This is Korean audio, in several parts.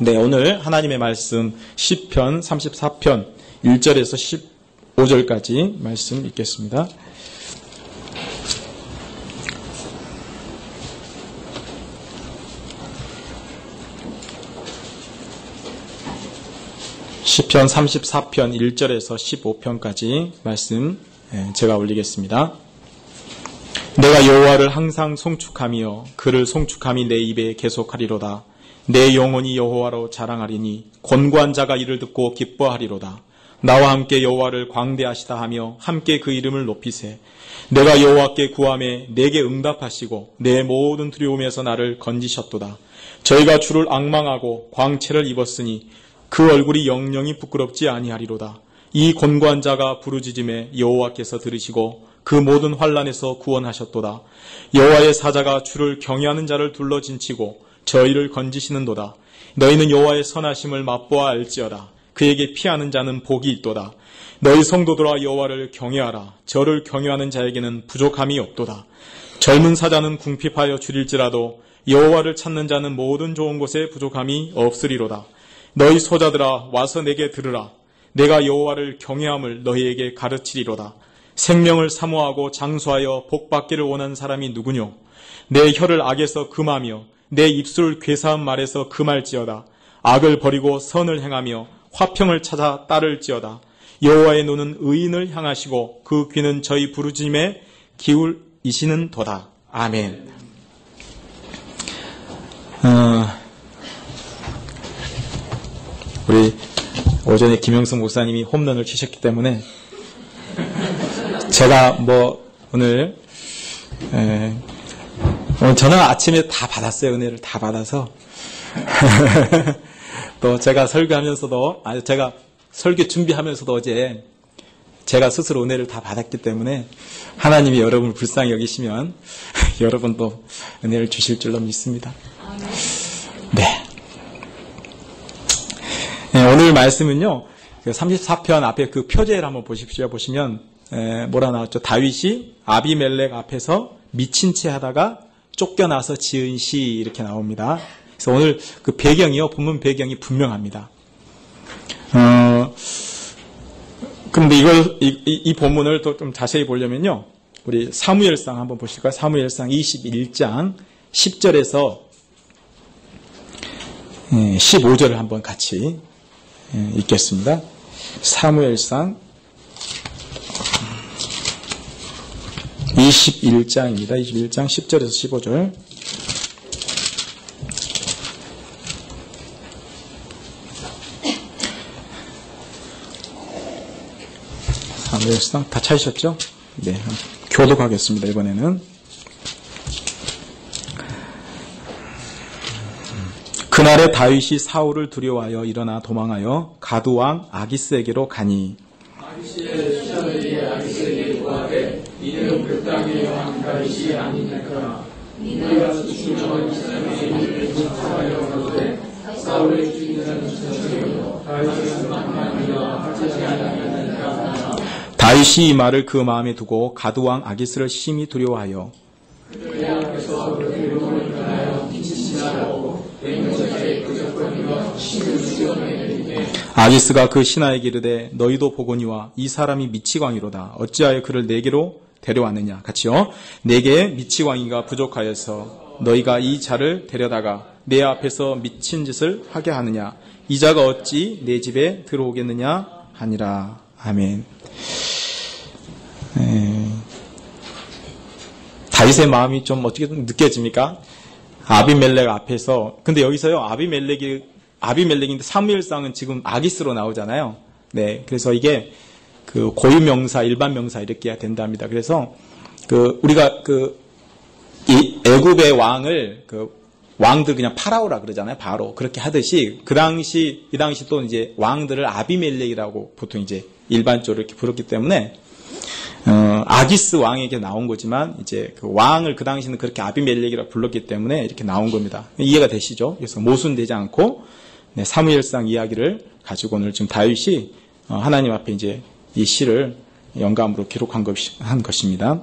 네, 오늘 하나님의 말씀 시편 34편 1절에서 15절까지 말씀 읽겠습니다. 시편 34편 1절에서 15편까지 말씀 제가 올리겠습니다. 내가 여호와를 항상 송축하며 그를 송축함이 내 입에 계속하리로다. 내 영혼이 여호와로 자랑하리니 곤고한 자가 이를 듣고 기뻐하리로다. 나와 함께 여호와를 광대하시다 하며 함께 그 이름을 높이세. 내가 여호와께 구하매 내게 응답하시고 내 모든 두려움에서 나를 건지셨도다. 저희가 주를 앙망하고 광채를 입었으니 그 얼굴이 영영이 부끄럽지 아니하리로다. 이 곤고한 자가 부르짖음에 여호와께서 들으시고 그 모든 환난에서 구원하셨도다. 여호와의 사자가 주를 경외하는 자를 둘러진치고 저희를 건지시는도다. 너희는 여호와의 선하심을 맛보아 알지어다. 그에게 피하는 자는 복이 있도다. 너희 성도들아 여호와를 경외하라. 저를 경외하는 자에게는 부족함이 없도다. 젊은 사자는 궁핍하여 줄일지라도 여호와를 찾는 자는 모든 좋은 곳에 부족함이 없으리로다. 너희 소자들아 와서 내게 들으라. 내가 여호와를 경외함을 너희에게 가르치리로다. 생명을 사모하고 장수하여 복받기를 원하는 사람이 누구뇨? 내 혀를 악에서 금하며 내 입술을 괴사한 말에서 금할지어다. 악을 버리고 선을 행하며 화평을 찾아 따를지어다. 여호와의 눈은 의인을 향하시고 그 귀는 저희 부르짖음에 기울이시는 도다. 아멘. 우리 오전에 김영승 목사님이 홈런을 치셨기 때문에 제가 오늘 저는 아침에 다 받았어요. 은혜를 다 받아서 또 제가 설교하면서도 제가 설교 준비하면서도 어제 제가 스스로 은혜를 다 받았기 때문에 하나님이 여러분을 불쌍히 여기시면 여러분도 은혜를 주실 줄로 믿습니다. 네. 오늘 말씀은요, 34편 앞에 그 표제를 한번 보십시오. 보시면, 뭐라 나왔죠? 다윗이 아비멜렉 앞에서 미친 채 하다가 쫓겨나서 지은 시 이렇게 나옵니다. 그래서 오늘 그 배경이요, 본문 배경이 분명합니다. 근데 이 본문을 또 좀 자세히 보려면요, 우리 사무엘상 한번 보실까요? 사무엘상 21장 10절에서 15절을 한번 같이 읽겠습니다. 사무엘상 21장입니다. 21장 10절에서 15절. 사무엘상 다 찾으셨죠? 네, 교독하겠습니다. 이번에는. 그날에 다윗이 사울을 두려워하여 일어나 도망하여 가두왕 아기스에게로 가니 아기스에게 구하되 이는 그 땅의 왕 다윗이 아니니까 네가 죽으면 이스라엘의 일을 전파하여 가로되 사울의 주인은 저주요 다윗은 만만하여 하지 아니하니까. 다윗이 이 말을 그 마음에 두고 가두왕 아기스를 심히 두려워하여 그의 앞에서 그 이름을 전하여 미치시나고 아기스가 그 신하에게 이르되 너희도 보거니와 이 사람이 미치광이로다. 어찌하여 그를 내게로 데려왔느냐. 같이요. 내게 미치광이가 부족하여서 너희가 이 자를 데려다가 내 앞에서 미친 짓을 하게 하느냐. 이 자가 어찌 내 집에 들어오겠느냐 하니라. 아멘. 다윗의 마음이 좀 어떻게 느껴집니까? 아비멜렉 앞에서, 근데 여기서요, 아비멜렉인데 사무엘상은 지금 아기스로 나오잖아요. 네, 그래서 이게 그 고유명사, 일반 명사 이렇게 해야 된답니다. 그래서 우리가 이 애굽의 왕을 왕들 그냥 파라오라 그러잖아요. 바로 그렇게 하듯이 이 당시 또 이제 왕들을 아비멜렉이라고 보통 이제 일반적으로 이렇게 부르기 때문에 아기스 왕에게 나온 거지만 이제 그 왕을 그 당시는 그렇게 아비멜렉이라고 불렀기 때문에 이렇게 나온 겁니다. 이해가 되시죠? 그래서 모순되지 않고 사무엘상 이야기를 가지고 오늘 지금 다윗이 하나님 앞에 이제 이 시를 영감으로 기록한 것입니다.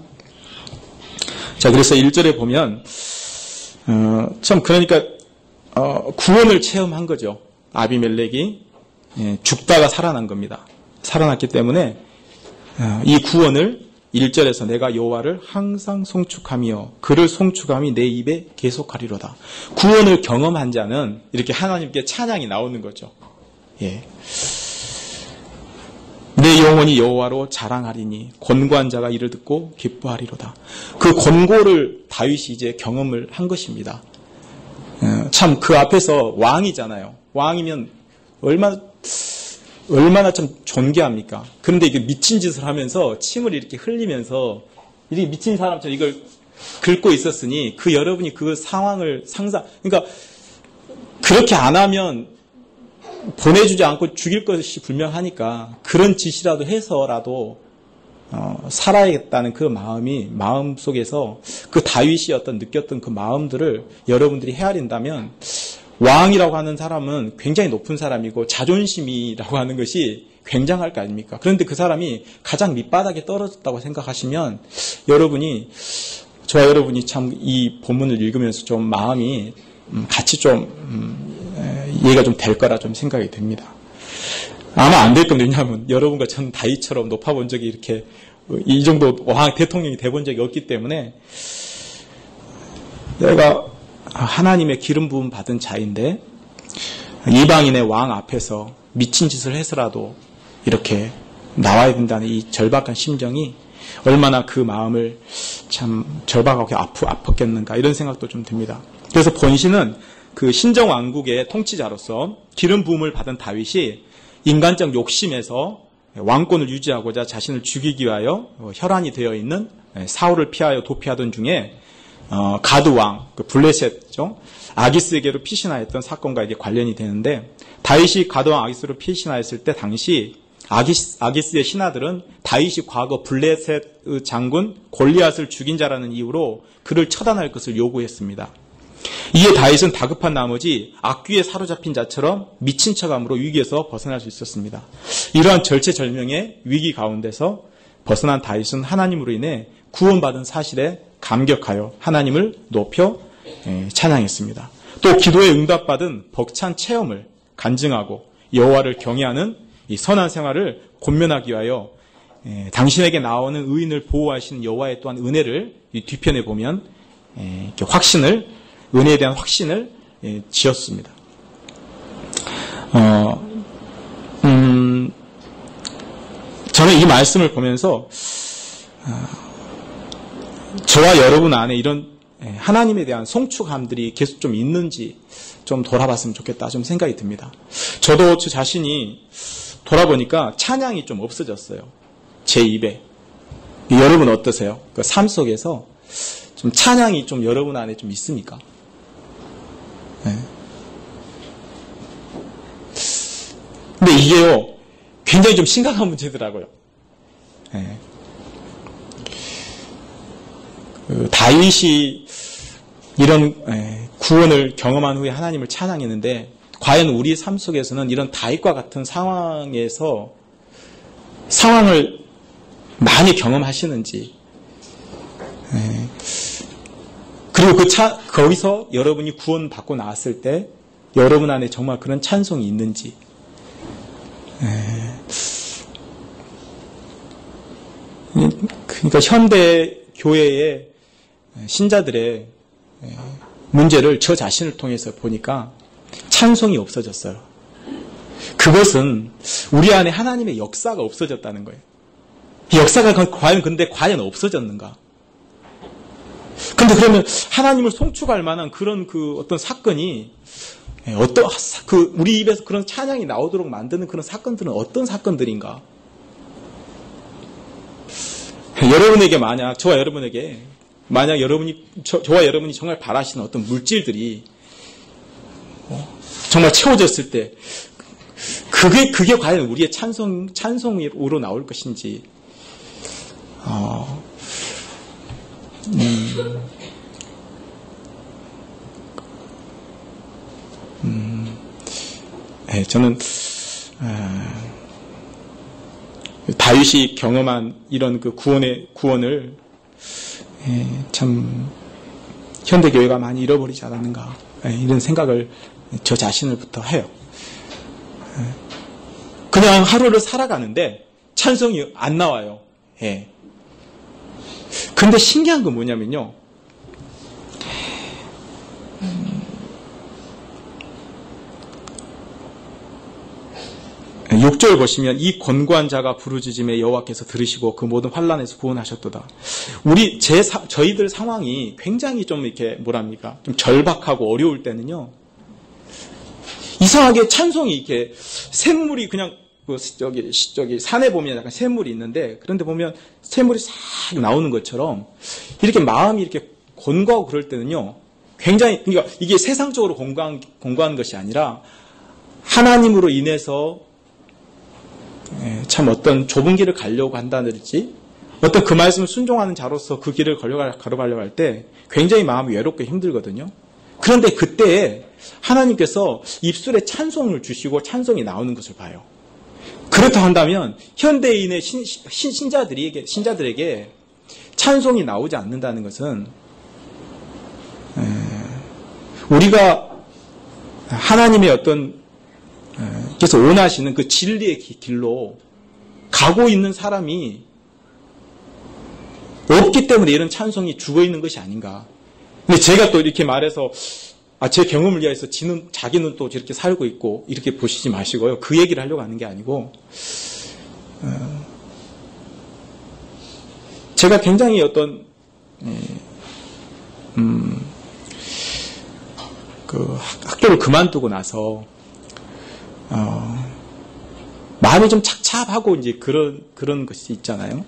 자, 그래서 1절에 보면 참 그러니까 구원을 체험한 거죠. 아비멜렉이 죽다가 살아난 겁니다. 살아났기 때문에 이 구원을 1절에서 내가 여호와를 항상 송축하며 그를 송축함이 내 입에 계속하리로다. 구원을 경험한 자는 이렇게 하나님께 찬양이 나오는 거죠. 예. 내 영혼이 여호와로 자랑하리니 권고한 자가 이를 듣고 기뻐하리로다. 그 권고를 다윗이 이제 경험을 한 것입니다. 참 그 앞에서 왕이잖아요. 왕이면 얼마나 참 존귀합니까? 그런데 이게 미친 짓을 하면서 침을 이렇게 흘리면서 이렇게 미친 사람처럼 이걸 긁고 있었으니 그 여러분이 그 상황을 그러니까 그렇게 안 하면 보내주지 않고 죽일 것이 분명하니까 그런 짓이라도 해서라도 살아야겠다는 그 마음 속에서 그 다윗이 느꼈던 그 마음들을 여러분들이 헤아린다면 왕이라고 하는 사람은 굉장히 높은 사람이고 자존심이라고 하는 것이 굉장할 거 아닙니까? 그런데 그 사람이 가장 밑바닥에 떨어졌다고 생각하시면 저와 여러분이 참 이 본문을 읽으면서 좀 마음이 같이 이해가 좀 될 거라 좀 생각이 됩니다. 아마 안 될 겁니다. 왜냐하면 여러분과 전 다윗처럼 높아본 적이 이렇게 이 정도 왕 대통령이 돼본 적이 없기 때문에 내가 하나님의 기름 부음 받은 자인데 이방인의 왕 앞에서 미친 짓을 해서라도 이렇게 나와야 된다는 이 절박한 심정이 얼마나 그 마음을 참 절박하게 아팠겠는가 이런 생각도 좀 듭니다. 그래서 본신은 그 신정왕국의 통치자로서 기름 부음을 받은 다윗이 인간적 욕심에서 왕권을 유지하고자 자신을 죽이기 위하여 혈안이 되어 있는 사울을 피하여 도피하던 중에 가드 왕, 블레셋죠. 아기스에게로 피신하였던 사건과 이게 관련이 되는데 다윗이 가드 왕 아기스로 피신하였을 때 당시 아기스의 신하들은 다윗이 과거 블레셋 장군 골리앗을 죽인 자라는 이유로 그를 처단할 것을 요구했습니다. 이에 다윗은 다급한 나머지 악귀에 사로잡힌 자처럼 미친 척함으로 위기에서 벗어날 수 있었습니다. 이러한 절체절명의 위기 가운데서 벗어난 다윗은 하나님으로 인해 구원받은 사실에 감격하여 하나님을 높여 찬양했습니다. 또 기도에 응답받은 벅찬 체험을 간증하고 여호와를 경외하는 이 선한 생활을 권면하기 위하여 당신에게 나오는 의인을 보호하시는 여호와의 또한 은혜를 이 뒤편에 보면 이렇게 은혜에 대한 확신을 지었습니다. 저는 이 말씀을 보면서 저와 여러분 안에 이런 하나님에 대한 송축함들이 계속 좀 있는지 좀 돌아봤으면 좋겠다 좀 생각이 듭니다. 저도 저 자신이 돌아보니까 찬양이 좀 없어졌어요. 제 입에. 여러분 어떠세요? 그 삶 속에서 좀 찬양이 좀 여러분 안에 좀 있습니까? 네. 근데 이게요, 굉장히 좀 심각한 문제더라고요. 네. 다윗이 이런 구원을 경험한 후에 하나님을 찬양했는데 과연 우리 삶 속에서는 이런 다윗과 같은 상황을 많이 경험하시는지, 그리고 거기서 여러분이 구원받고 나왔을 때 여러분 안에 정말 그런 찬송이 있는지, 그러니까 현대 교회의 신자들의 문제를 저 자신을 통해서 보니까 찬송이 없어졌어요. 그것은 우리 안에 하나님의 역사가 없어졌다는 거예요. 이 역사가 과연 없어졌는가? 근데 그러면 하나님을 송축할 만한 그런 어떤 사건이 우리 입에서 그런 찬양이 나오도록 만드는 그런 사건들은 어떤 사건들인가? 여러분에게 저와 여러분이 정말 바라시는 어떤 물질들이 정말 채워졌을 때 그게 과연 우리의 찬송으로 나올 것인지, 저는 다윗이 경험한 이런 그 구원을 참 현대교회가 많이 잃어버리지 않았는가 이런 생각을 저 자신을부터 해요. 그냥 하루를 살아가는데 찬송이 안 나와요. 예. 근데 신기한 건 뭐냐면요. 6절 보시면 이 권고한 자가 부르짖음에 여호와께서 들으시고 그 모든 환난에서 구원하셨도다. 저희들 상황이 굉장히 좀 이렇게 뭐랍니까? 좀 절박하고 어려울 때는요. 이상하게 찬송이 이렇게 샘물이 그냥 저기 산에 보면 약간 샘물이 있는데 그런데 보면 샘물이 싹 나오는 것처럼 이렇게 마음이 이렇게 권고하고 그럴 때는요. 굉장히 그러니까 이게 세상적으로 권고한 것이 아니라 하나님으로 인해서 참 어떤 좁은 길을 가려고 한다든지 어떤 그 말씀을 순종하는 자로서 그 길을 걸어가려고 할 때 굉장히 마음이 외롭고 힘들거든요. 그런데 그때 하나님께서 입술에 찬송을 주시고 찬송이 나오는 것을 봐요. 그렇다 한다면 현대인의 신자들에게 찬송이 나오지 않는다는 것은 우리가 하나님의 어떤 그래서 원하시는 그 진리의 길로 가고 있는 사람이 없기 때문에 이런 찬송이 죽어있는 것이 아닌가. 근데 제가 또 이렇게 말해서 제 경험을 위해서 자기는 또 저렇게 살고 있고 이렇게 보시지 마시고요. 그 얘기를 하려고 하는 게 아니고 제가 굉장히 어떤 그 학교를 그만두고 나서 마음이 좀 착잡하고 이제 그런 것이 있잖아요.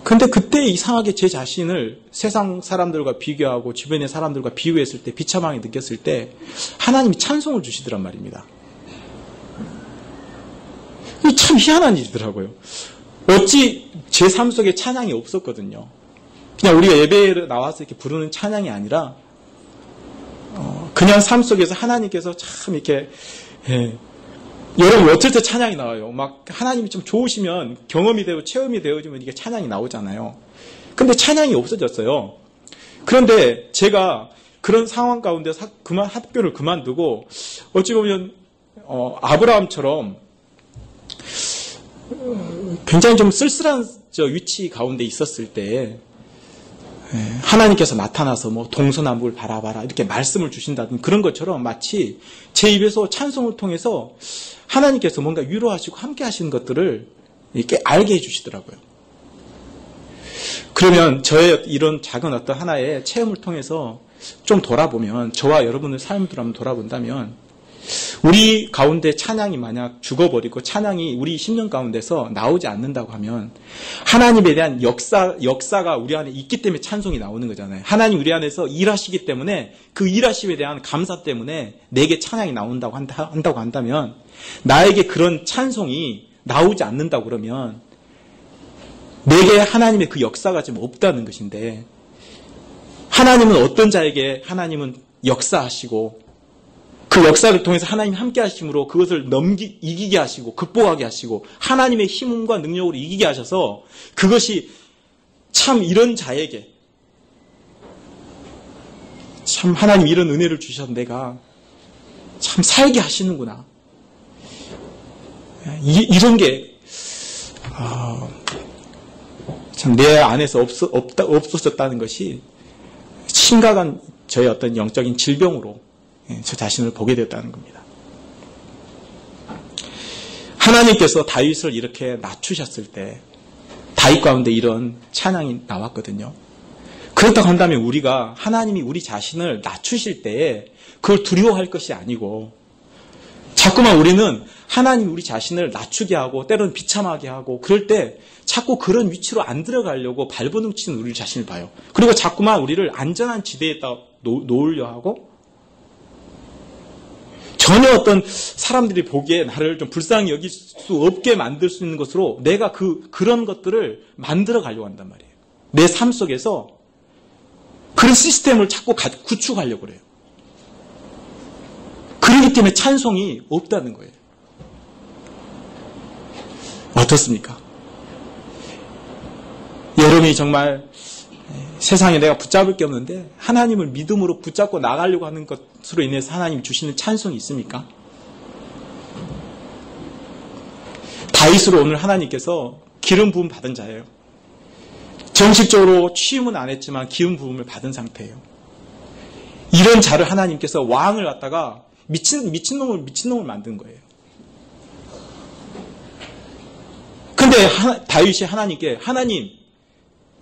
근데 그때 이상하게 제 자신을 세상 사람들과 비교하고 주변의 사람들과 비교했을 때 비참하게 느꼈을 때 하나님이 찬송을 주시더란 말입니다. 이게 참 희한한 일이더라고요. 어찌 제 삶 속에 찬양이 없었거든요. 그냥 우리가 예배에 나와서 이렇게 부르는 찬양이 아니라 그냥 삶 속에서 하나님께서 참 이렇게 여러분 어쩔 때 찬양이 나와요. 막 하나님이 좀 좋으시면 경험이 되고 체험이 되어지면 이게 찬양이 나오잖아요. 근데 찬양이 없어졌어요. 그런데 제가 그런 상황 가운데 학교를 그만두고 어찌 보면 아브라함처럼 굉장히 좀 쓸쓸한 위치 가운데 있었을 때 하나님께서 나타나서 뭐 동서남북을 바라봐라 이렇게 말씀을 주신다든 그런 것처럼 마치 제 입에서 찬송을 통해서 하나님께서 뭔가 위로하시고 함께 하시는 것들을 이렇게 알게 해주시더라고요. 그러면 저의 이런 작은 어떤 하나의 체험을 통해서 좀 돌아보면 저와 여러분의 삶을 한번 돌아본다면 우리 가운데 찬양이 만약 죽어버리고 찬양이 우리 심령 가운데서 나오지 않는다고 하면 하나님에 대한 역사가 우리 안에 있기 때문에 찬송이 나오는 거잖아요. 하나님 우리 안에서 일하시기 때문에 그 일하심에 대한 감사 때문에 내게 찬양이 나온다고 한다면 나에게 그런 찬송이 나오지 않는다고 그러면 내게 하나님의 그 역사가 좀 없다는 것인데 하나님은 어떤 자에게 하나님은 역사하시고 그 역사를 통해서 하나님 함께 하심으로 그것을 이기게 하시고 극복하게 하시고 하나님의 힘과 능력으로 이기게 하셔서 그것이 참 이런 자에게 참 하나님 이런 은혜를 주셔서 내가 참 살게 하시는구나. 이런 게 참 내 안에서 없어졌다는 것이 심각한 저의 어떤 영적인 질병으로 저 자신을 보게 되었다는 겁니다. 하나님께서 다윗을 이렇게 낮추셨을 때 다윗 가운데 이런 찬양이 나왔거든요. 그렇다고 한다면 우리가 하나님이 우리 자신을 낮추실 때에 그걸 두려워할 것이 아니고 자꾸만 우리는 하나님이 우리 자신을 낮추게 하고 때로는 비참하게 하고 그럴 때 자꾸 그런 위치로 안 들어가려고 발버둥 치는 우리 자신을 봐요. 그리고 자꾸만 우리를 안전한 지대에다 놓으려 하고 전혀 어떤 사람들이 보기에 나를 좀 불쌍히 여길 수 없게 만들 수 있는 것으로 내가 그런 것들을 만들어 가려고 한단 말이에요. 내 삶 속에서 그런 시스템을 자꾸 구축하려고 그래요. 그렇기 때문에 찬송이 없다는 거예요. 어떻습니까? 여러분이 정말 세상에 내가 붙잡을 게 없는데 하나님을 믿음으로 붙잡고 나가려고 하는 것으로 인해서 하나님이 주시는 찬송이 있습니까? 다윗으로 오늘 하나님께서 기름 부음 받은 자예요. 정식적으로 취임은 안 했지만 기름 부음을 받은 상태예요. 이런 자를 하나님께서 왕을 갖다가 미친놈을 만든 거예요. 근데 다윗이 하나님께 하나님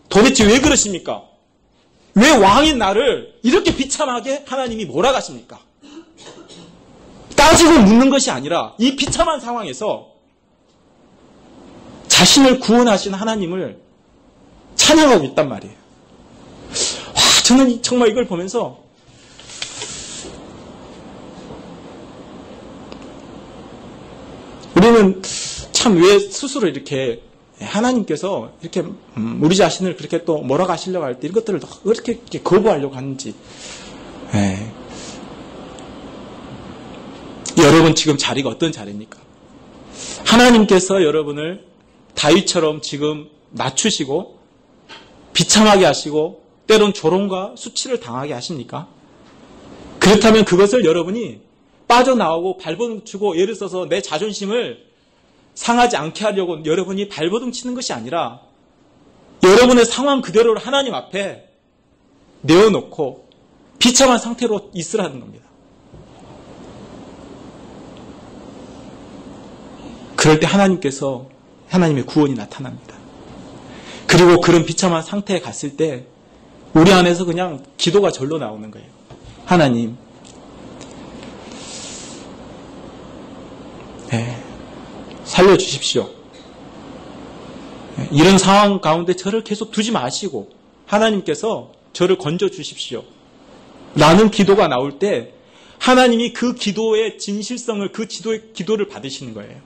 도대체 왜 그러십니까? 왜 왕인 나를 이렇게 비참하게 하나님이 몰아가십니까? 따지고 묻는 것이 아니라 이 비참한 상황에서 자신을 구원하신 하나님을 찬양하고 있단 말이에요. 와, 저는 정말 이걸 보면서 우리는 참 왜 스스로 이렇게 하나님께서 이렇게 우리 자신을 그렇게 또 몰아가시려고 할 때 이것들을 그렇게 거부하려고 하는지. 네. 여러분 지금 자리가 어떤 자리입니까? 하나님께서 여러분을 다윗처럼 지금 낮추시고 비참하게 하시고 때론 조롱과 수치를 당하게 하십니까? 그렇다면 그것을 여러분이 빠져나오고 발버둥 치고 예를 들어서 내 자존심을 상하지 않게 하려고 여러분이 발버둥 치는 것이 아니라 여러분의 상황 그대로를 하나님 앞에 내어놓고 비참한 상태로 있으라는 겁니다. 그럴 때 하나님께서 하나님의 구원이 나타납니다. 그리고 그런 비참한 상태에 갔을 때 우리 안에서 그냥 기도가 절로 나오는 거예요. 하나님, 살려주십시오. 이런 상황 가운데 저를 계속 두지 마시고 하나님께서 저를 건져주십시오. 라는 기도가 나올 때 하나님이 그 기도의 진실성을 그 기도를 받으시는 거예요.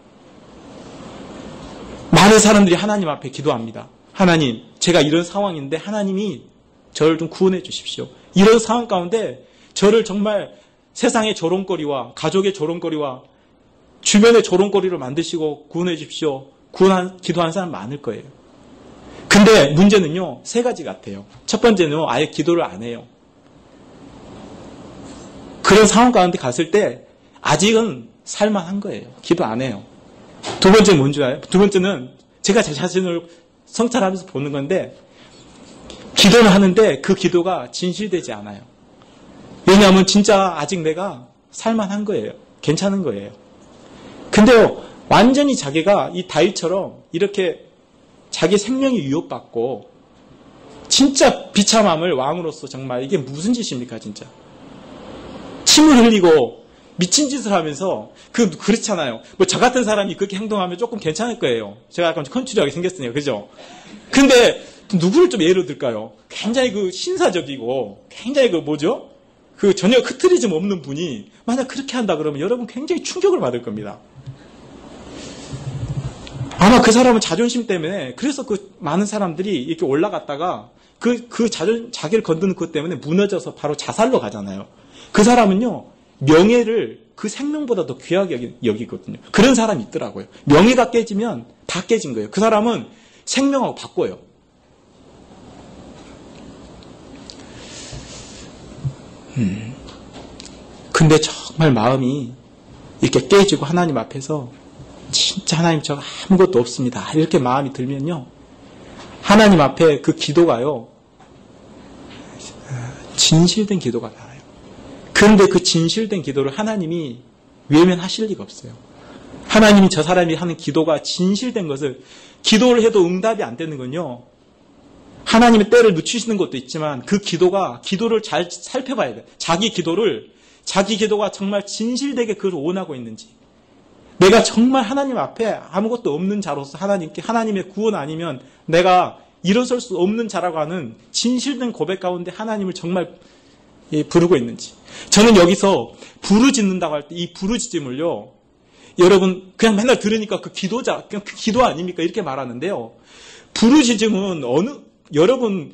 많은 사람들이 하나님 앞에 기도합니다. 하나님, 제가 이런 상황인데 하나님이 저를 좀 구원해 주십시오. 이런 상황 가운데 저를 정말 세상의 조롱거리와 가족의 조롱거리와 주변의 조롱거리를 만드시고 구원해 주십시오. 기도하는 사람 많을 거예요. 근데 문제는요, 세 가지 같아요. 첫 번째는 아예 기도를 안 해요. 그런 상황 가운데 갔을 때 아직은 살만한 거예요. 기도 안 해요. 두 번째는 뭔지 알아요? 두 번째는 제가 제 자신을 성찰하면서 보는 건데 기도를 하는데 그 기도가 진실되지 않아요. 왜냐하면 진짜 아직 내가 살만한 거예요. 괜찮은 거예요. 근데요, 완전히 자기가 이 다윗처럼 이렇게 자기 생명이 위협받고 진짜 비참함을 왕으로서 정말 이게 무슨 짓입니까 진짜. 침을 흘리고 미친 짓을 하면서 그렇잖아요. 뭐 저 같은 사람이 그렇게 행동하면 조금 괜찮을 거예요. 제가 약간 컨츄리하게 생겼으니까 그죠? 근데 누구를 좀 예로 들까요? 굉장히 신사적이고 굉장히 전혀 흐트리즘 없는 분이 만약 그렇게 한다 그러면 여러분 굉장히 충격을 받을 겁니다. 아마 그 사람은 자존심 때문에 그래서 많은 사람들이 이렇게 올라갔다가 자기를 건드는 것 때문에 무너져서 바로 자살로 가잖아요. 그 사람은요, 명예를 그 생명보다 더 귀하게 여기거든요. 그런 사람이 있더라고요. 명예가 깨지면 다 깨진 거예요. 그 사람은 생명하고 바꿔요. 근데 정말 마음이 이렇게 깨지고 하나님 앞에서 진짜 하나님 저 아무것도 없습니다. 이렇게 마음이 들면요. 하나님 앞에 그 기도가요. 진실된 기도가 나와요. 그런데 그 진실된 기도를 하나님이 외면하실 리가 없어요. 하나님이 저 사람이 하는 기도가 진실된 것을 기도를 해도 응답이 안 되는 건요. 하나님의 때를 늦추시는 것도 있지만 그 기도를 잘 살펴봐야 돼요. 자기 기도가 정말 진실되게 그걸 원하고 있는지. 내가 정말 하나님 앞에 아무것도 없는 자로서 하나님의 구원 아니면 내가 일어설 수 없는 자라고 하는 진실된 고백 가운데 하나님을 정말 부르고 있는지. 저는 여기서 부르짖는다고 할 때 이 부르짖음을요, 여러분 그냥 맨날 들으니까 그냥 그 기도 아닙니까? 이렇게 말하는데요. 부르짖음은 여러분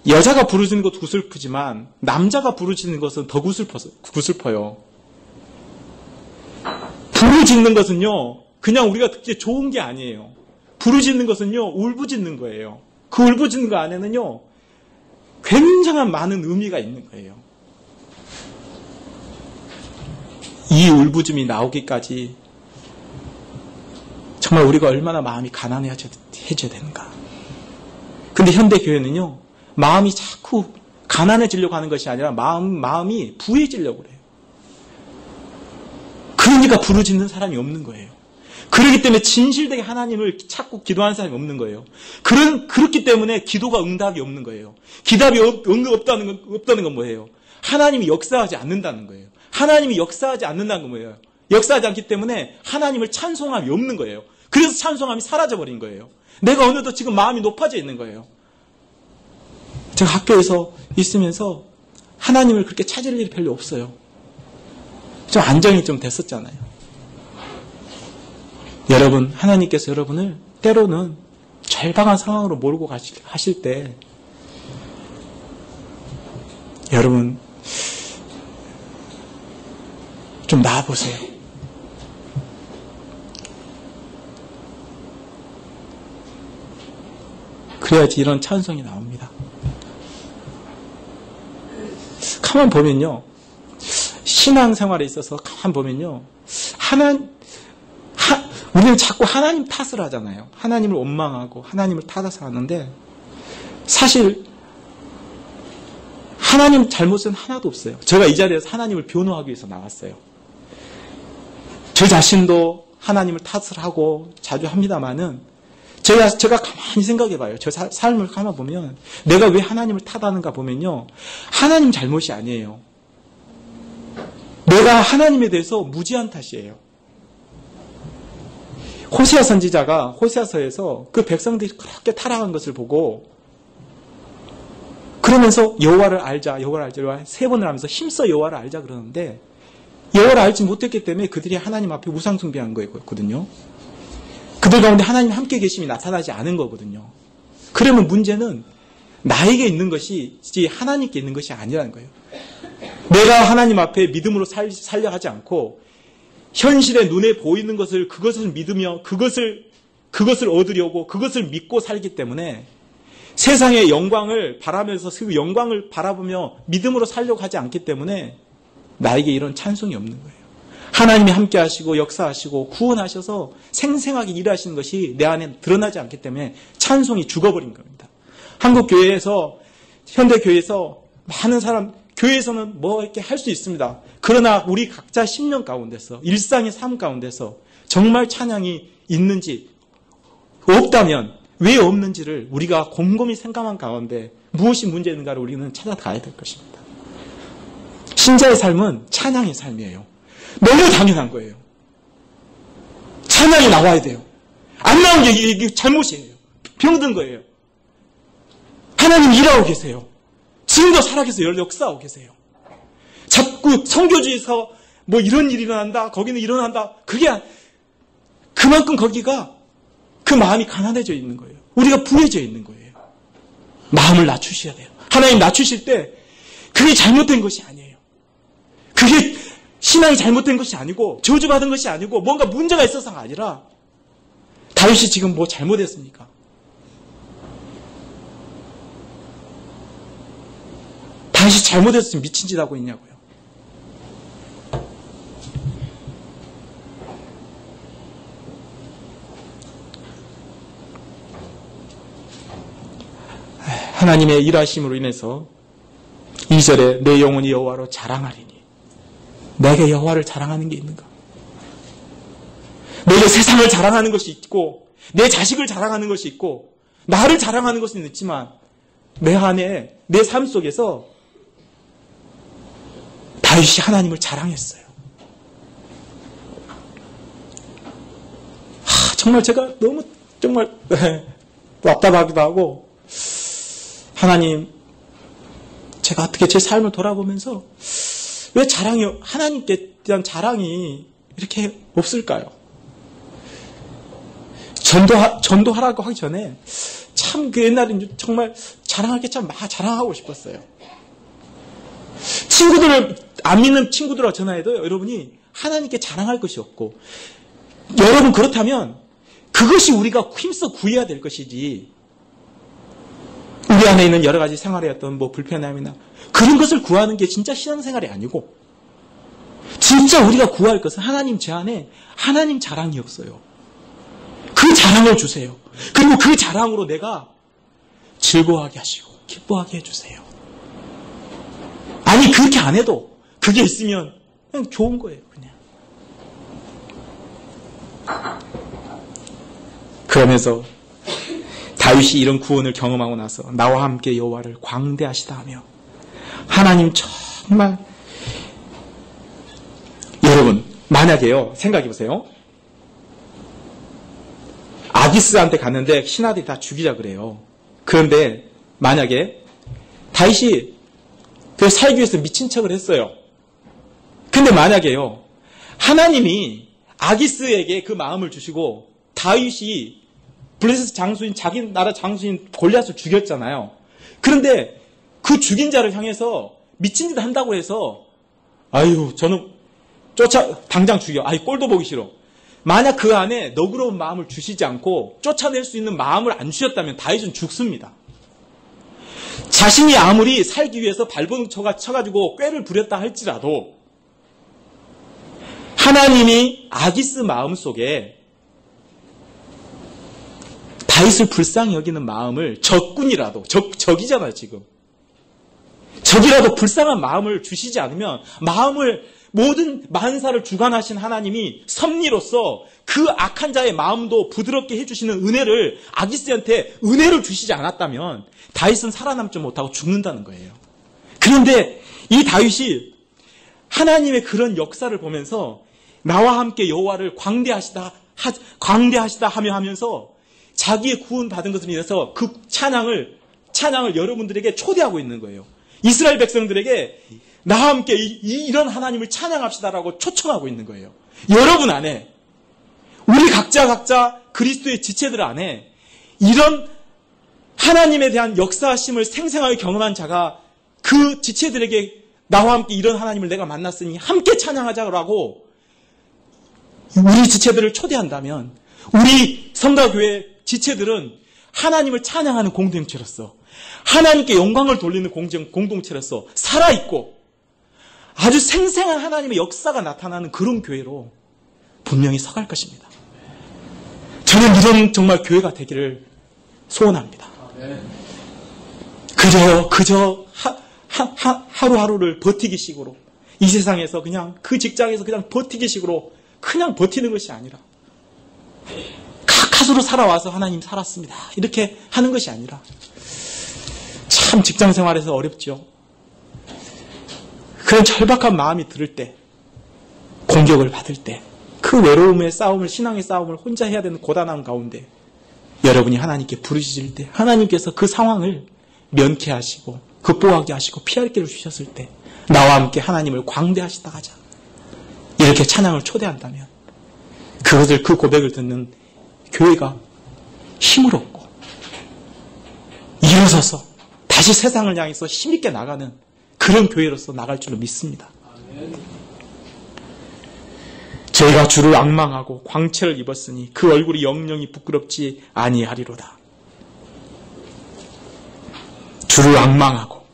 여자가 부르짖는 것도 구슬프지만 남자가 부르짖는 것은 더 구슬퍼요. 부르짖는 것은요, 그냥 우리가 듣기에 좋은 게 아니에요. 부르짖는 것은요, 울부짖는 거예요. 그 울부짖는 거 안에는요, 굉장한 많은 의미가 있는 거예요. 이 울부짖음이 나오기까지 정말 우리가 얼마나 마음이 가난해져야 되는가. 근데 현대교회는요, 마음이 자꾸 가난해지려고 하는 것이 아니라 마음이 부해지려고 그래요. 그러니까 부르짖는 사람이 없는 거예요. 그렇기 때문에 진실되게 하나님을 찾고 기도하는 사람이 없는 거예요. 그렇기 때문에 기도가 응답이 없는 거예요. 기답이 없다는 건 뭐예요? 하나님이 역사하지 않는다는 거예요. 하나님이 역사하지 않는다는 건 뭐예요? 역사하지 않기 때문에 하나님을 찬송함이 없는 거예요. 그래서 찬송함이 사라져버린 거예요. 내가 어느덧 지금 마음이 높아져 있는 거예요. 제가 학교에서 있으면서 하나님을 그렇게 찾을 일이 별로 없어요. 좀 안정이 좀 됐었잖아요. 여러분, 하나님께서 여러분을 때로는 절박한 상황으로 몰고 가실 때 여러분 좀 나아보세요. 그래야지 이런 찬송이 나옵니다. 가만 보면요, 신앙생활에 있어서 가만 보면요, 우리는 자꾸 하나님 탓을 하잖아요. 하나님을 원망하고 하나님을 탓을 하는데 사실 하나님 잘못은 하나도 없어요. 제가 이 자리에서 하나님을 변호하기 위해서 나왔어요. 저 자신도 하나님을 탓을 하고 자주 합니다만은 제가 가만히 생각해 봐요. 저 삶을 가만 보면 내가 왜 하나님을 탓하는가 보면요, 하나님 잘못이 아니에요. 내가 하나님에 대해서 무지한 탓이에요. 호세아 선지자가 호세아서에서 그 백성들이 그렇게 타락한 것을 보고 그러면서 여호와를 알자 3번을 하면서 힘써 여호와를 알자 그러는데 여호와를 알지 못했기 때문에 그들이 하나님 앞에 우상 숭배한 거였거든요. 그들 가운데 하나님 함께 계심이 나타나지 않은 거거든요. 그러면 문제는 나에게 있는 것이 하나님께 있는 것이 아니라는 거예요. 내가 하나님 앞에 믿음으로 살려 하지 않고 현실에 눈에 보이는 그것을 믿으며 그것을 얻으려고 그것을 믿고 살기 때문에 세상의 영광을 바라면서 그 영광을 바라보며 믿음으로 살려고 하지 않기 때문에 나에게 이런 찬송이 없는 거예요. 하나님이 함께 하시고 역사하시고 구원하셔서 생생하게 일하시는 것이 내 안에 드러나지 않기 때문에 찬송이 죽어버린 겁니다. 한국교회에서, 현대교회에서 많은 사람, 교회에서는 뭐 이렇게 할 수 있습니다. 그러나 우리 각자 심령 가운데서, 일상의 삶 가운데서 정말 찬양이 있는지, 없다면 왜 없는지를 우리가 곰곰이 생각한 가운데 무엇이 문제인가를 우리는 찾아가야 될 것입니다. 신자의 삶은 찬양의 삶이에요. 너무 당연한 거예요. 찬양이 나와야 돼요. 안 나온 게 이게 잘못이에요. 병든 거예요. 하나님 일하고 계세요. 지금도 살아계서 역사하고 계세요. 자꾸 선교지에서 뭐 이런 일이 일어난다, 거기는 일어난다. 그만큼 거기가 그 마음이 가난해져 있는 거예요. 우리가 부해져 있는 거예요. 마음을 낮추셔야 돼요. 하나님 낮추실 때 그게 잘못된 것이 아니에요. 그게 신앙이 잘못된 것이 아니고 저주받은 것이 아니고 뭔가 문제가 있어서가 아니라 다윗이 지금 뭐 잘못했습니까? 다윗이 잘못했으면 미친 짓 하고 있냐고요. 하나님의 일하심으로 인해서 2절에 내 영혼이 여호와로 자랑하리니, 내게 여호와를 자랑하는 게 있는가? 내게 세상을 자랑하는 것이 있고 내 자식을 자랑하는 것이 있고 나를 자랑하는 것은 있지만 내 안에, 내 삶 속에서 다윗이 하나님을 자랑했어요. 정말 제가 너무 정말 답답하기도 하고, 하나님, 제가 어떻게 제 삶을 돌아보면서 왜 하나님께 대한 자랑이 이렇게 없을까요? 전도하라고 하기 전에 참 그 옛날에 정말 자랑할 게 참 자랑하고 싶었어요. 안 믿는 친구들과 전화해도 여러분이 하나님께 자랑할 것이 없고, 여러분 그렇다면 그것이 우리가 힘써 구해야 될 것이지, 우리 안에 있는 여러 가지 생활의 어떤 불편함이나 그런 것을 구하는 게 진짜 신앙생활이 아니고, 진짜 우리가 구할 것은 하나님 제 안에 하나님 자랑이 없어요. 그 자랑을 주세요. 그리고 그 자랑으로 내가 즐거워하게 하시고 기뻐하게 해주세요. 아니 그렇게 안 해도 그게 있으면 그냥 좋은 거예요. 그냥. 그러면서 다윗이 이런 구원을 경험하고 나서 나와 함께 여호와를 광대하시다 하며, 하나님 정말, 여러분 만약에요, 생각해 보세요. 아기스한테 갔는데 신하들이 다 죽이자 그래요. 그런데 만약에 다윗이 그 살기 위해서 미친 척을 했어요. 근데 만약에요, 하나님이 아기스에게 그 마음을 주시고 다윗이 블레셋 장수인, 자기 나라 장수인 골리앗을 죽였잖아요. 그런데 그 죽인 자를 향해서 미친 짓 한다고 해서, 아유 저는 당장 죽여, 아이 꼴도 보기 싫어. 만약 그 안에 너그러운 마음을 주시지 않고 쫓아낼 수 있는 마음을 안 주셨다면 다윗은 죽습니다. 자신이 아무리 살기 위해서 발버둥 쳐가지고 꾀를 부렸다 할지라도 하나님이 아기스 마음속에 다윗을 불쌍히 여기는 마음을, 적군이라도, 적이잖아요 지금. 적이라도 불쌍한 마음을 주시지 않으면, 모든 만사를 주관하신 하나님이 섭리로서 그 악한 자의 마음도 부드럽게 해주시는 은혜를, 아기스한테 은혜를 주시지 않았다면 다윗은 살아남지 못하고 죽는다는 거예요. 그런데 이 다윗이 하나님의 그런 역사를 보면서 나와 함께 여호와를 광대하시다 하며 하면서 자기의 구원받은 것을 인해서 그 찬양을 여러분들에게 초대하고 있는 거예요. 이스라엘 백성들에게 나와 함께 이런 하나님을 찬양합시다라고 초청하고 있는 거예요. 여러분 안에, 우리 각자 그리스도의 지체들 안에 이런 하나님에 대한 역사하심을 생생하게 경험한 자가 그 지체들에게 나와 함께 이런 하나님을 내가 만났으니 함께 찬양하자라고 우리 지체들을 초대한다면, 우리 성가교회 지체들은 하나님을 찬양하는 공동체로서, 하나님께 영광을 돌리는 공동체로서 살아있고 아주 생생한 하나님의 역사가 나타나는 그런 교회로 분명히 서갈 것입니다. 저는 이런 정말 교회가 되기를 소원합니다. 그저 하루하루를 버티기식으로, 이 세상에서 그냥 그 직장에서 그냥 버티기식으로 그냥 버티는 것이 아니라, 가까스로 살아와서 하나님 살았습니다 이렇게 하는 것이 아니라, 참 직장 생활에서 어렵죠. 그런 절박한 마음이 들을 때, 공격을 받을 때, 그 외로움의 싸움을, 신앙의 싸움을 혼자 해야 되는 고단한 가운데 여러분이 하나님께 부르짖을 때 하나님께서 그 상황을 면케하시고 극복하게 하시고 피할 길을 주셨을 때 나와 함께 하나님을 광대하시다 하자, 이렇게 찬양을 초대한다면 그 고백을 듣는 교회가 힘을 얻고 일어서서 다시 세상을 향해서 힘있게 나가는 그런 교회로서 나갈 줄로 믿습니다. 저희가 주를 앙망하고 광채를 입었으니 그 얼굴이 영영이 부끄럽지 아니하리로다. 주를 앙망하고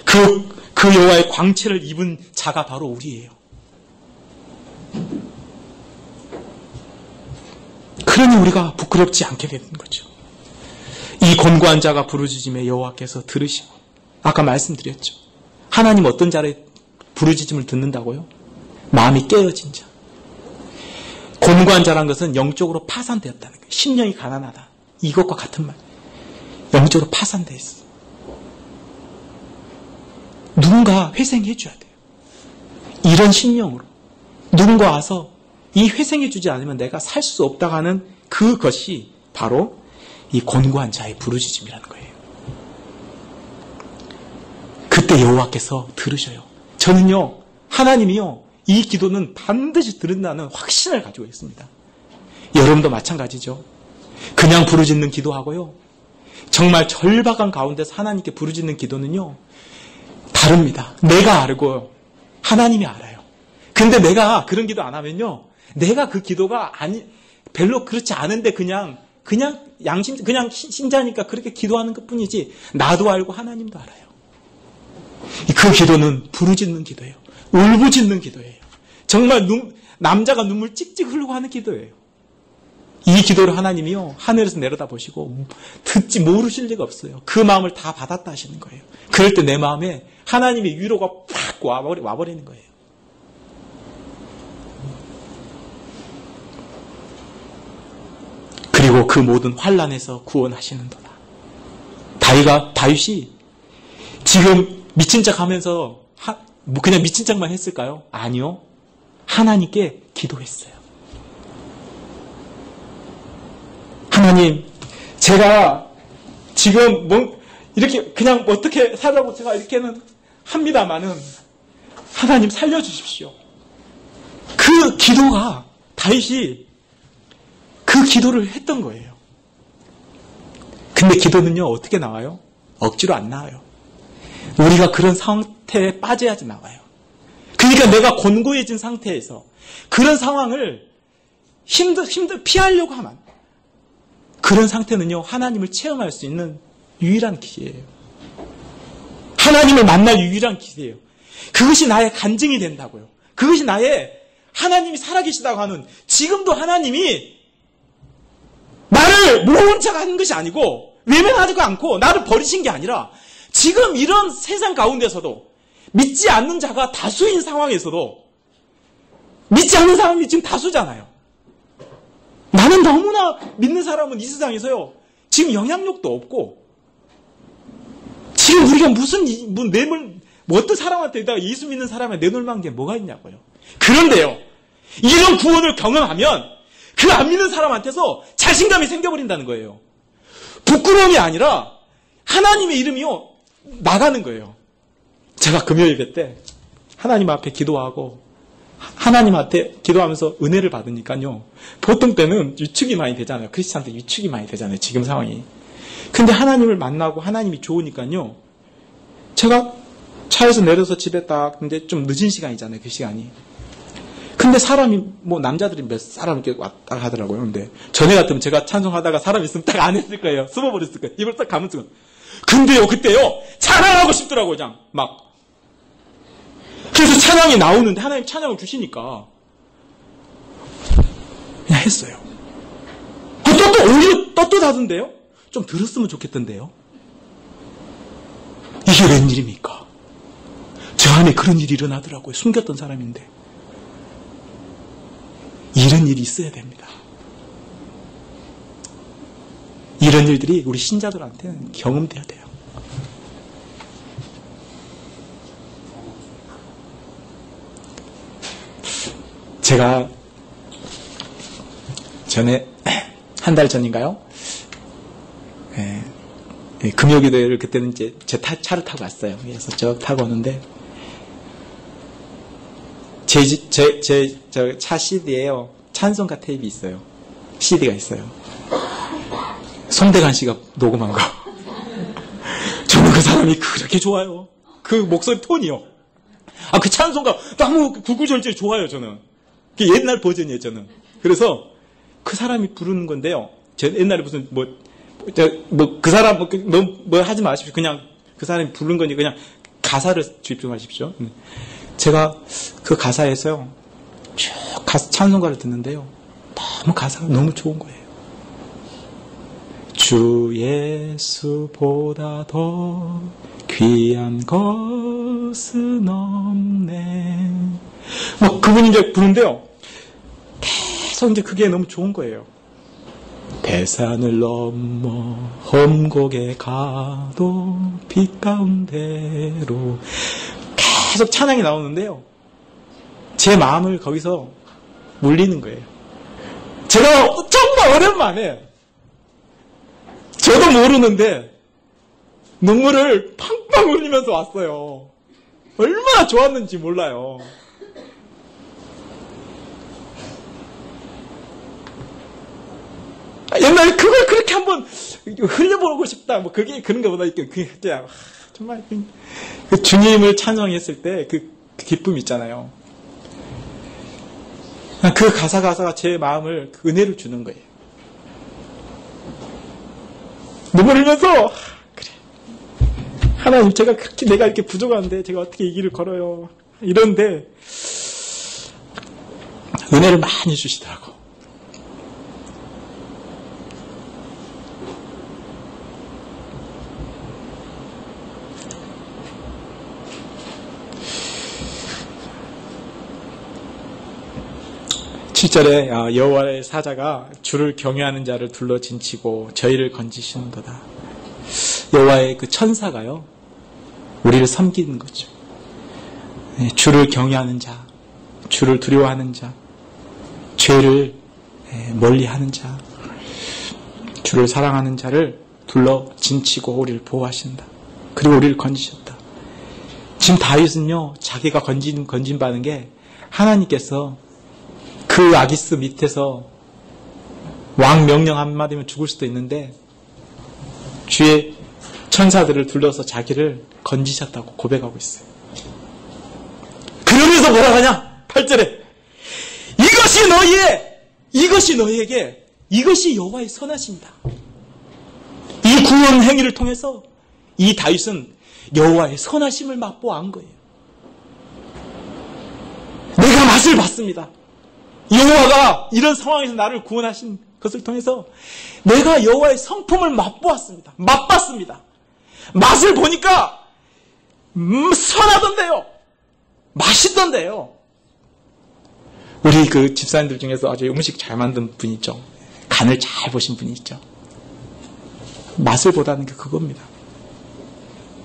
그 여호와의 광채를 입은 자가 바로 우리예요. 그러니 우리가 부끄럽지 않게 되는 거죠. 이 곤고한 자가 부르짖음에 여호와께서 들으시고, 아까 말씀드렸죠. 하나님 어떤 자의 부르짖음을 듣는다고요? 마음이 깨어진 자. 곤고한 자란 것은 영적으로 파산되었다는 거예요. 심령이 가난하다. 이것과 같은 말. 영적으로 파산되어 있어. 누군가 회생해 줘야 돼요. 이런 심령으로 누군가 와서 이 회생해 주지 않으면 내가 살 수 없다고 하는 그것이 바로 이 곤고한 자의 부르짖음이라는 거예요. 그때 여호와께서 들으셔요. 저는요, 하나님이요, 이 기도는 반드시 들은다는 확신을 가지고 있습니다. 여러분도 마찬가지죠. 그냥 부르짖는 기도하고요, 정말 절박한 가운데서 하나님께 부르짖는 기도는요 다릅니다. 내가 알고요, 하나님이 알아요. 근데 내가 그런 기도 안 하면요, 내가 그 기도가 별로 그렇지 않은데 그냥 그냥 신자니까 그렇게 기도하는 것 뿐이지, 나도 알고 하나님도 알아요. 그 기도는 부르짖는 기도예요. 울부짖는 기도예요. 정말 남자가 눈물 찍찍 흘리고 하는 기도예요. 이 기도를 하나님이요, 하늘에서 내려다 보시고 듣지 모르실 리가 없어요. 그 마음을 다 받았다 하시는 거예요. 그럴 때 내 마음에 하나님의 위로가 팍 와버리는 거예요. 그리고 그 모든 환난에서 구원하시는도다. 다윗이 지금 미친 척 하면서 그냥 미친 척만 했을까요? 아니요. 하나님께 기도했어요. 하나님, 제가 지금 이렇게 그냥 어떻게 살라고 제가 이렇게는 합니다마는 하나님 살려주십시오. 그 기도가, 다윗이 그 기도를 했던 거예요. 근데 기도는요, 어떻게 나와요? 억지로 안 나와요. 우리가 그런 상태에 빠져야지 나와요. 그러니까 내가 곤고해진 상태에서 그런 상황을 피하려고 하면, 그런 상태는요, 하나님을 체험할 수 있는 유일한 기회예요. 하나님을 만날 유일한 기회예요. 그것이 나의 간증이 된다고요. 그것이 나의 하나님이 살아계시다고 하는, 지금도 하나님이 나를 모른 척 하는 것이 아니고 외면하지 않고 나를 버리신 게 아니라, 지금 이런 세상 가운데서도 믿지 않는 자가 다수인 상황에서도, 믿지 않는 사람이 지금 다수잖아요. 나는 너무나 믿는 사람은 이 세상에서요, 지금 영향력도 없고, 지금 우리가 어떤 사람한테다가 예수 믿는 사람에 내놓을만한 게 뭐가 있냐고요. 그런데요, 이런 구원을 경험하면 그 안 믿는 사람한테서 자신감이 생겨버린다는 거예요. 부끄러움이 아니라 하나님의 이름이요, 나가는 거예요. 제가 금요 예배 때 하나님 앞에 기도하고 하나님한테 기도하면서 은혜를 받으니까요, 보통 때는 위축이 많이 되잖아요. 크리스찬들 위축이 많이 되잖아요, 지금 상황이. 근데 하나님을 만나고 하나님이 좋으니까요, 제가 차에서 내려서 집에 딱, 근데 좀 늦은 시간이잖아요, 그 시간이. 근데 사람이, 남자들이 몇 사람 이렇게 왔다 하더라고요. 근데 전에 같으면 제가 찬송하다가 사람 있으면 딱 안 했을 거예요. 숨어버렸을 거예요. 입을 딱 감았을 거예요. 근데요, 그때요, 찬양하고 싶더라고요, 그냥. 그래서 찬양이 나오는데, 하나님 찬양을 주시니까 그냥 했어요. 오히려 떳떳하던데요? 좀 들었으면 좋겠던데요? 이게 웬일입니까? 저 안에 그런 일이 일어나더라고요. 숨겼던 사람인데. 이런 일이 있어야 됩니다. 이런 일들이 우리 신자들한테는 경험돼야 돼요. 제가 전에 한 달 전인가요? 금요기도회를 그때는 이제 제 차를 타고 왔어요. 그래서 저 타고 오는데 제 차 CD에요, 찬송가 테이프 있어요. CD가 있어요. 송대관 씨가 녹음한 거. 저는 그 사람이 그렇게 좋아요. 그 목소리 톤이요. 그 찬송가 너무 구구절절 좋아요, 저는. 그게 옛날 버전이에요, 저는. 그래서 그 사람이 부르는 건데요. 제 옛날에 무슨 그 사람 하지 마십시오. 그냥 그 사람이 부른 거니 그냥 가사를 집중하십시오. 제가 그 가사에서요, 쭉 찬송가를 듣는데요, 너무 가사가 너무 좋은 거예요. 주 예수보다 더 귀한 것은 없네. 그분이 이제 부르는데요, 계속 이제 그게 너무 좋은 거예요. 배산을 넘어 험곡에 가도 빛 가운데로, 계속 찬양이 나오는데요, 제 마음을 거기서 울리는 거예요. 제가 정말 오랜만에, 저도 모르는데 눈물을 팡팡 흘리면서 왔어요. 얼마나 좋았는지 몰라요. 옛날에 그걸 그렇게 한번 흘려보고 싶다, 그게 그런 거보다 그게 정말 그 주님을 찬송했을 때 그 기쁨 있잖아요. 그 가사가 제 마음을, 그 은혜를 주는 거예요. 눈물 흘면서 그래, 하나님 내가 이렇게 부족한데 제가 어떻게 이 길을 걸어요. 이런데 은혜를 많이 주시더라고. (7절에) 여호와의 사자가 주를 경외하는 자를 둘러 진치고 저희를 건지시는도다. 여호와의 그 천사가요, 우리를 섬기는 거죠. 주를 경외하는 자, 주를 두려워하는 자, 죄를 멀리하는 자, 주를 사랑하는 자를 둘러 진치고 우리를 보호하신다. 그리고 우리를 건지셨다. 지금 다윗은요, 자기가 건진받은 게 하나님께서 그 아기스 밑에서 왕 명령 한마디면 죽을 수도 있는데 주의 천사들을 둘러서 자기를 건지셨다고 고백하고 있어요. 그러면서 뭐라 하냐? 8절에 이것이 너희에게 이것이 여호와의 선하십니다. 이 구원 행위를 통해서 이 다윗은 여호와의 선하심을 맛보아 한 거예요. 내가 맛을 봤습니다. 여호와가 이런 상황에서 나를 구원하신 것을 통해서 내가 여호와의 성품을 맛보았습니다. 맛봤습니다. 맛을 보니까 선하던데요. 맛있던데요. 우리 그 집사님들 중에서 아주 음식 잘 만든 분 있죠. 간을 잘 보신 분이 있죠. 맛을 보다는 게 그겁니다.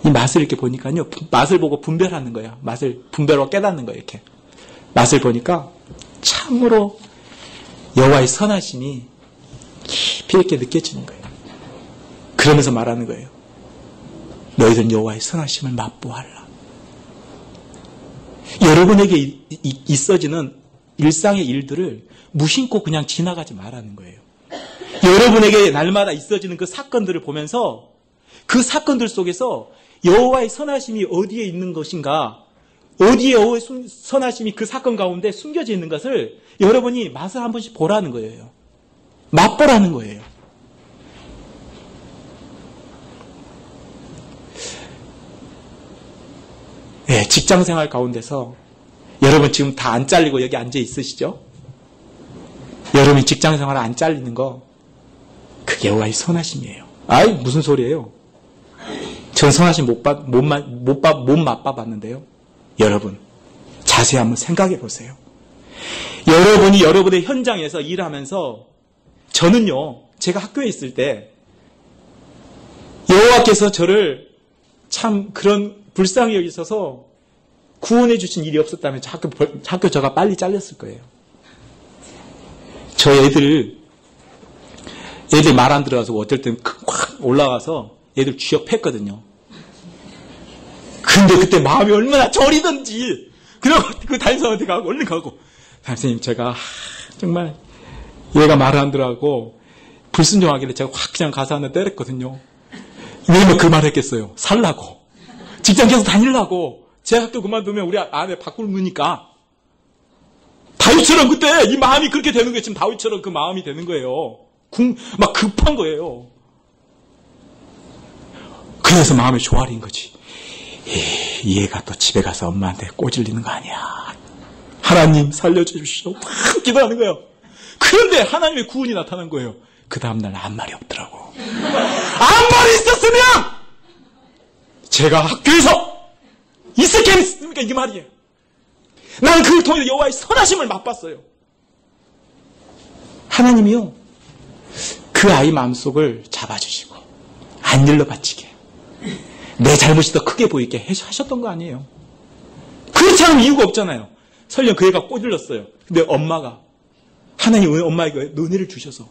이 맛을 이렇게 보니까요, 맛을 보고 분별하는 거예요. 맛을 분별하고 깨닫는 거예요. 이렇게 맛을 보니까 참으로 여호와의 선하심이 깊이 이렇게 느껴지는 거예요. 그러면서 말하는 거예요. 너희들은 여호와의 선하심을 맛보아라. 여러분에게 있어지는 일상의 일들을 무심코 그냥 지나가지 말라는 거예요. 여러분에게 날마다 있어지는 그 사건들을 보면서 그 사건들 속에서 여호와의 선하심이 어디에 있는 것인가, 어디에 여호와의 선하심이 그 사건 가운데 숨겨져 있는 것을 여러분이 맛을 한 번씩 보라는 거예요. 맛보라는 거예요. 네, 직장생활 가운데서 여러분 지금 다 안 잘리고 여기 앉아 있으시죠? 여러분이 직장생활 안 잘리는 거 그게 여호와의 선하심이에요. 아이 무슨 소리예요? 전 선하심 못 맛봐봤는데요. 여러분 자세히 한번 생각해 보세요. 여러분이 여러분의 현장에서 일하면서, 저는요 제가 학교에 있을 때 여호와께서 저를 참 그런 불쌍히 여기셔서 구원해 주신 일이 없었다면 학교 저가 빨리 잘렸을 거예요. 저 애들 말 안 들어가서 어떨 때는 확 올라가서 애들 쥐어 팼거든요. 근데 그때 마음이 얼마나 저리던지. 그래서 그 담임선생님한테 가고 얼른 가고, 선생님 제가 정말 얘가 말을 안 들어가고 불순종하길래 제가 확 그냥 가서 하나 때렸거든요. 왜냐면 그 말 했겠어요. 살라고. 직장 계속 다니려고. 제 학교 그만두면 우리 아내 밖으로 넣으니까. 다윗처럼 그때 이 마음이 그렇게 되는 거예요. 지금 다윗처럼 그 마음이 되는 거예요. 막 급한 거예요. 그래서 마음이 조아린 거지. 얘가 또 집에 가서 엄마한테 꼬질리는 거 아니야. 하나님 살려주십시오. 막 기도하는 거예요. 그런데 하나님의 구원이 나타난 거예요. 그 다음날 아무 말이 없더라고. 아무 말이 있었으면 제가 학교에서 있을게 했습니까? 이게 말이에요. 난 그걸 통해 여호와의 선하심을 맛봤어요. 하나님이요 그 아이 마음속을 잡아주시고 안 일러 바치게, 내 잘못이 더 크게 보이게 하셨던 거 아니에요. 그렇지 않으면 이유가 없잖아요. 설령 그 애가 꼬질렀어요. 근데 엄마가, 하나님 엄마에게 은혜를 주셔서,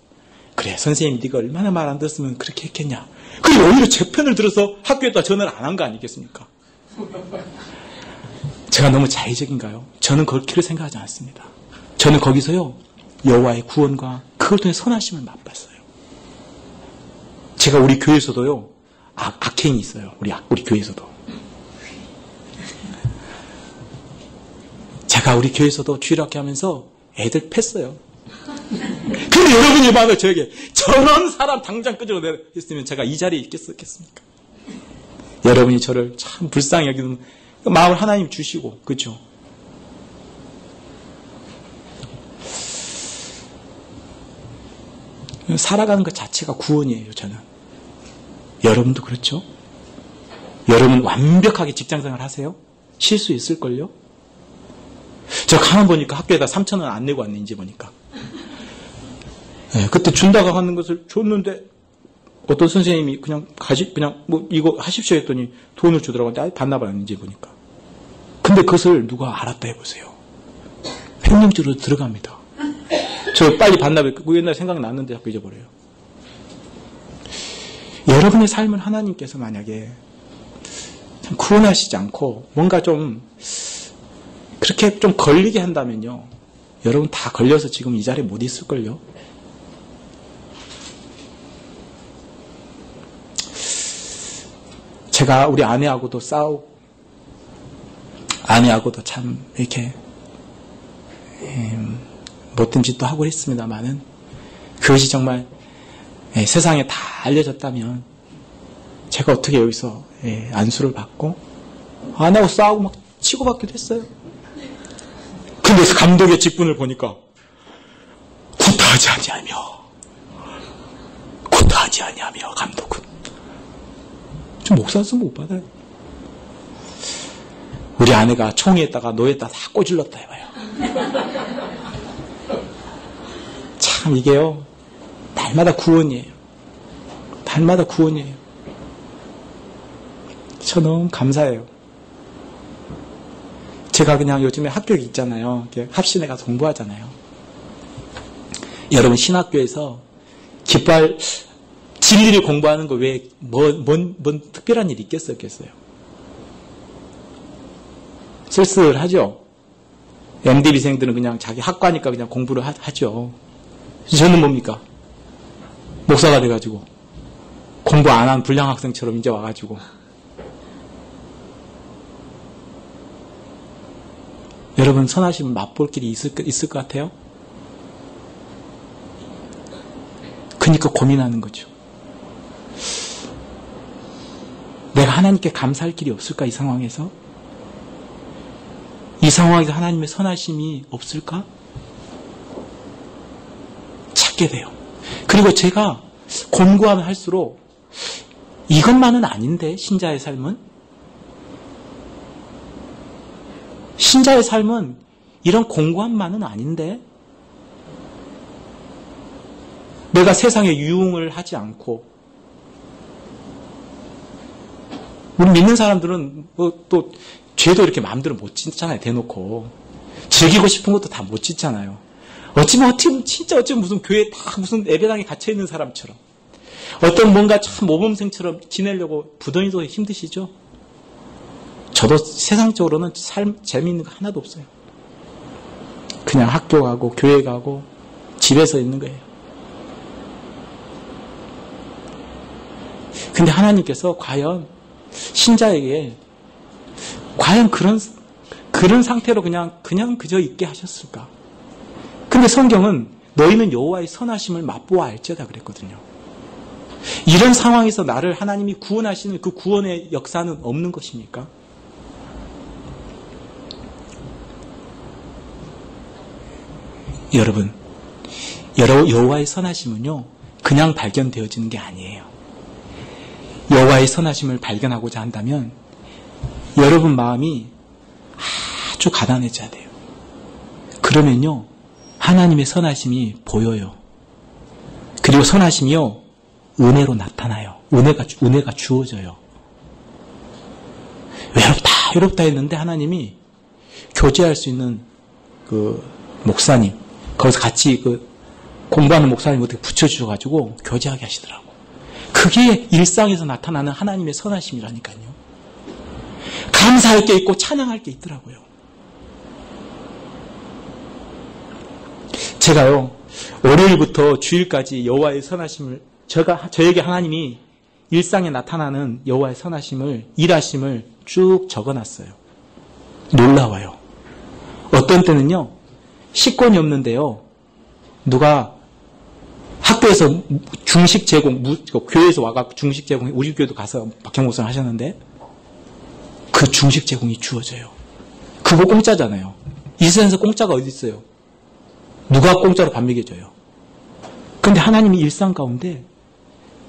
그래 선생님 네가 얼마나 말 안 들었으면 그렇게 했겠냐. 그리고 오히려 제 편을 들어서 학교에다 전화를 안 한 거 아니겠습니까? 제가 너무 자의적인가요? 저는 그렇게 생각하지 않습니다. 저는 거기서요 여호와의 구원과 그걸 통해 선하심을 맛봤어요. 제가 우리 교회에서도요 악행이 있어요. 우리 교회에서도. 제가 우리 교회에서도 주일학교 하면서 애들 팼어요. 근데 여러분이 봐도 저에게 저런 사람 당장 끄집어내라 했으면 제가 이 자리에 있겠습니까? 여러분이 저를 참 불쌍히 여기는 마음을 하나님 주시고, 그렇죠? 살아가는 것 자체가 구원이에요, 저는. 여러분도 그렇죠? 여러분 완벽하게 직장생활 하세요? 실수 있을걸요? 저 가만 보니까 학교에다 3,000원 안 내고 왔네, 이제 보니까. 네, 그때 준다고 하는 것을 줬는데, 어떤 선생님이 그냥 뭐 이거 하십시오 했더니 돈을 주더라고. 근데 반납을 안 했는지 보니까. 근데 그것을 누가 알았다 해보세요. 횡령죄로 들어갑니다. 저 빨리 반납해. 그 옛날에 생각났는데 자꾸 잊어버려요. 여러분의 삶을 하나님께서 만약에 구원하시지 않고 뭔가 좀 그렇게 좀 걸리게 한다면요. 여러분 다 걸려서 지금 이 자리에 못 있을걸요. 제가 우리 아내하고도 싸우고 아내하고도 참 이렇게 못된 짓도 하고 했습니다만은 그것이 정말 세상에 다 알려졌다면 제가 어떻게 여기서 안수를 받고 아내하고 싸우고 막 치고받기도 했어요. 근데 감독의 직분을 보니까 구타하지 아니하며 감독은 좀 목사였으면 못 받아요. 우리 아내가 총에다가 노에다가 다 꼬질렀다 해봐요. 참 이게요 날마다 구원이에요. 날마다 구원이에요. 저 너무 감사해요. 제가 그냥 요즘에 학교 있잖아요. 합신에 가서 공부하잖아요. 여러분 신학교에서 기뻐할 진리를 공부하는 거 외에 뭔 특별한 일이 있겠어요? 쓸쓸하죠? MDB생들은 그냥 자기 학과니까 그냥 공부를 하죠. 저는 뭡니까? 목사가 돼가지고 공부 안 한 불량 학생처럼 이제 와가지고 여러분 선하심을 맛볼 길이 있을 것 같아요? 그러니까 고민하는 거죠. 내가 하나님께 감사할 길이 없을까? 이 상황에서? 이 상황에서 하나님의 선하심이 없을까? 찾게 돼요. 그리고 제가 공부하면 할수록 이것만은 아닌데 신자의 삶은? 신자의 삶은 이런 공고함만은 아닌데 내가 세상에 유흥을 하지 않고 우리 믿는 사람들은 또 죄도 이렇게 마음대로 못 짓잖아요. 대놓고 즐기고 싶은 것도 다 못 짓잖아요. 어찌면 무슨 교회에 다 무슨 예배당에 갇혀 있는 사람처럼 어떤 뭔가 참 모범생처럼 지내려고 부더니도 힘드시죠? 저도 세상적으로는 삶 재미있는 거 하나도 없어요. 그냥 학교 가고 교회 가고 집에서 있는 거예요. 근데 하나님께서 과연 신자에게 과연 그런 상태로 그냥 그저 있게 하셨을까? 근데 성경은 너희는 여호와의 선하심을 맛보아 알지어다 그랬거든요. 이런 상황에서 나를 하나님이 구원하시는 그 구원의 역사는 없는 것입니까? 여러분, 여호와의 선하심은요, 그냥 발견되어지는 게 아니에요. 여호와의 선하심을 발견하고자 한다면 여러분 마음이 아주 가난해져야 돼요. 그러면요, 하나님의 선하심이 보여요. 그리고 선하심이요, 은혜로 나타나요. 은혜가 주어져요. 외롭다 했는데 하나님이 교제할 수 있는 그 목사님, 거기서 같이 그 공부하는 목사님 어떻게 붙여주셔가지고 교제하게 하시더라고. 그게 일상에서 나타나는 하나님의 선하심이라니까요. 감사할 게 있고 찬양할 게 있더라고요. 제가요, 월요일부터 주일까지 여호와의 선하심을 저에게 하나님이 일상에 나타나는 여호와의 선하심을, 일하심을 쭉 적어놨어요. 놀라워요. 어떤 때는요, 식권이 없는데요, 누가 학교에서 중식 제공, 교회에서 와가 중식 제공, 우리 교회도 가서 박형 목사님 하셨는데 그 중식 제공이 주어져요. 그거 공짜잖아요. 이 세상에서 공짜가 어디 있어요? 누가 공짜로 밥 먹여줘요? 근데 하나님이 일상 가운데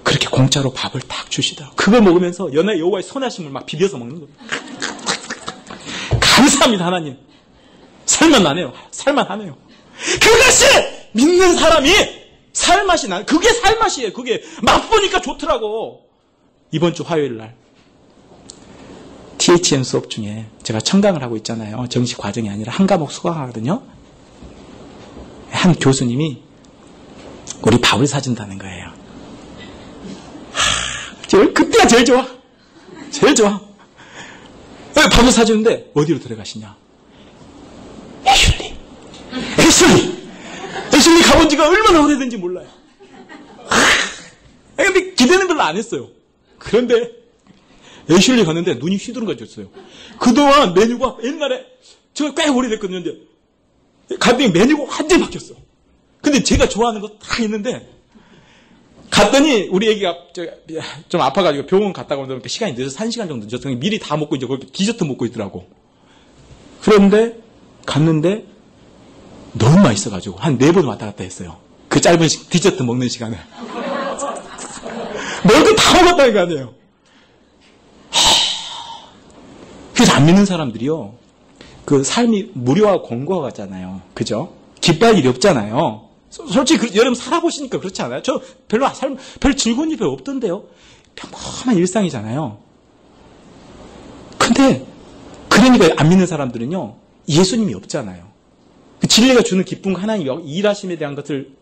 그렇게 공짜로 밥을 딱 주시더라고요. 그걸 먹으면서 연애 여호와의 선하심을 막 비벼서 먹는 거예요. 감사합니다, 하나님. 살만하네요. 살만하네요. 그것이 믿는 사람이 살맛이 나. 그게 살맛이에요. 그게 맛보니까 좋더라고. 이번 주 화요일 날 THM 수업 중에 제가 청강을 하고 있잖아요. 정식 과정이 아니라 한 과목 수강하거든요. 한 교수님이 우리 밥을 사준다는 거예요. 그때가 제일 좋아. 제일 좋아. 밥을 사주는데 어디로 들어가시냐? 애슐리 가본 지가 얼마나 오래된지 몰라요. 근데 기대는 별로 안 했어요. 그런데 애슐리 갔는데 눈이 휘두른거졌어요. 그동안 메뉴가 옛날에 제가 꽤 오래됐거든요. 근데 갔더니 메뉴가 완전히 바뀌었어. 근데 제가 좋아하는 거 다 있는데 갔더니 우리 애기가 좀 아파가지고 병원 갔다가 오니까 시간이 늦어서 1시간 정도 늦었더니 미리 다 먹고 이제 거기 디저트 먹고 있더라고. 그런데 갔는데 너무 맛있어가지고 한 4번 왔다 갔다 했어요. 그 짧은 디저트 먹는 시간에. 먹을 거 다 먹었다는 거 아니에요. 그래서 안 믿는 사람들이요. 그 삶이 무료와 공고와 같잖아요. 그죠? 기뻐할 일이 없잖아요. 솔직히 여러분 살아보시니까 그렇지 않아요? 저 별로 별 즐거운 일이 별로 없던데요. 평범한 일상이잖아요. 근데 그러니까 안 믿는 사람들은요. 예수님이 없잖아요. 진리가 주는 기쁨과 하나님이 일하심에 대한 것을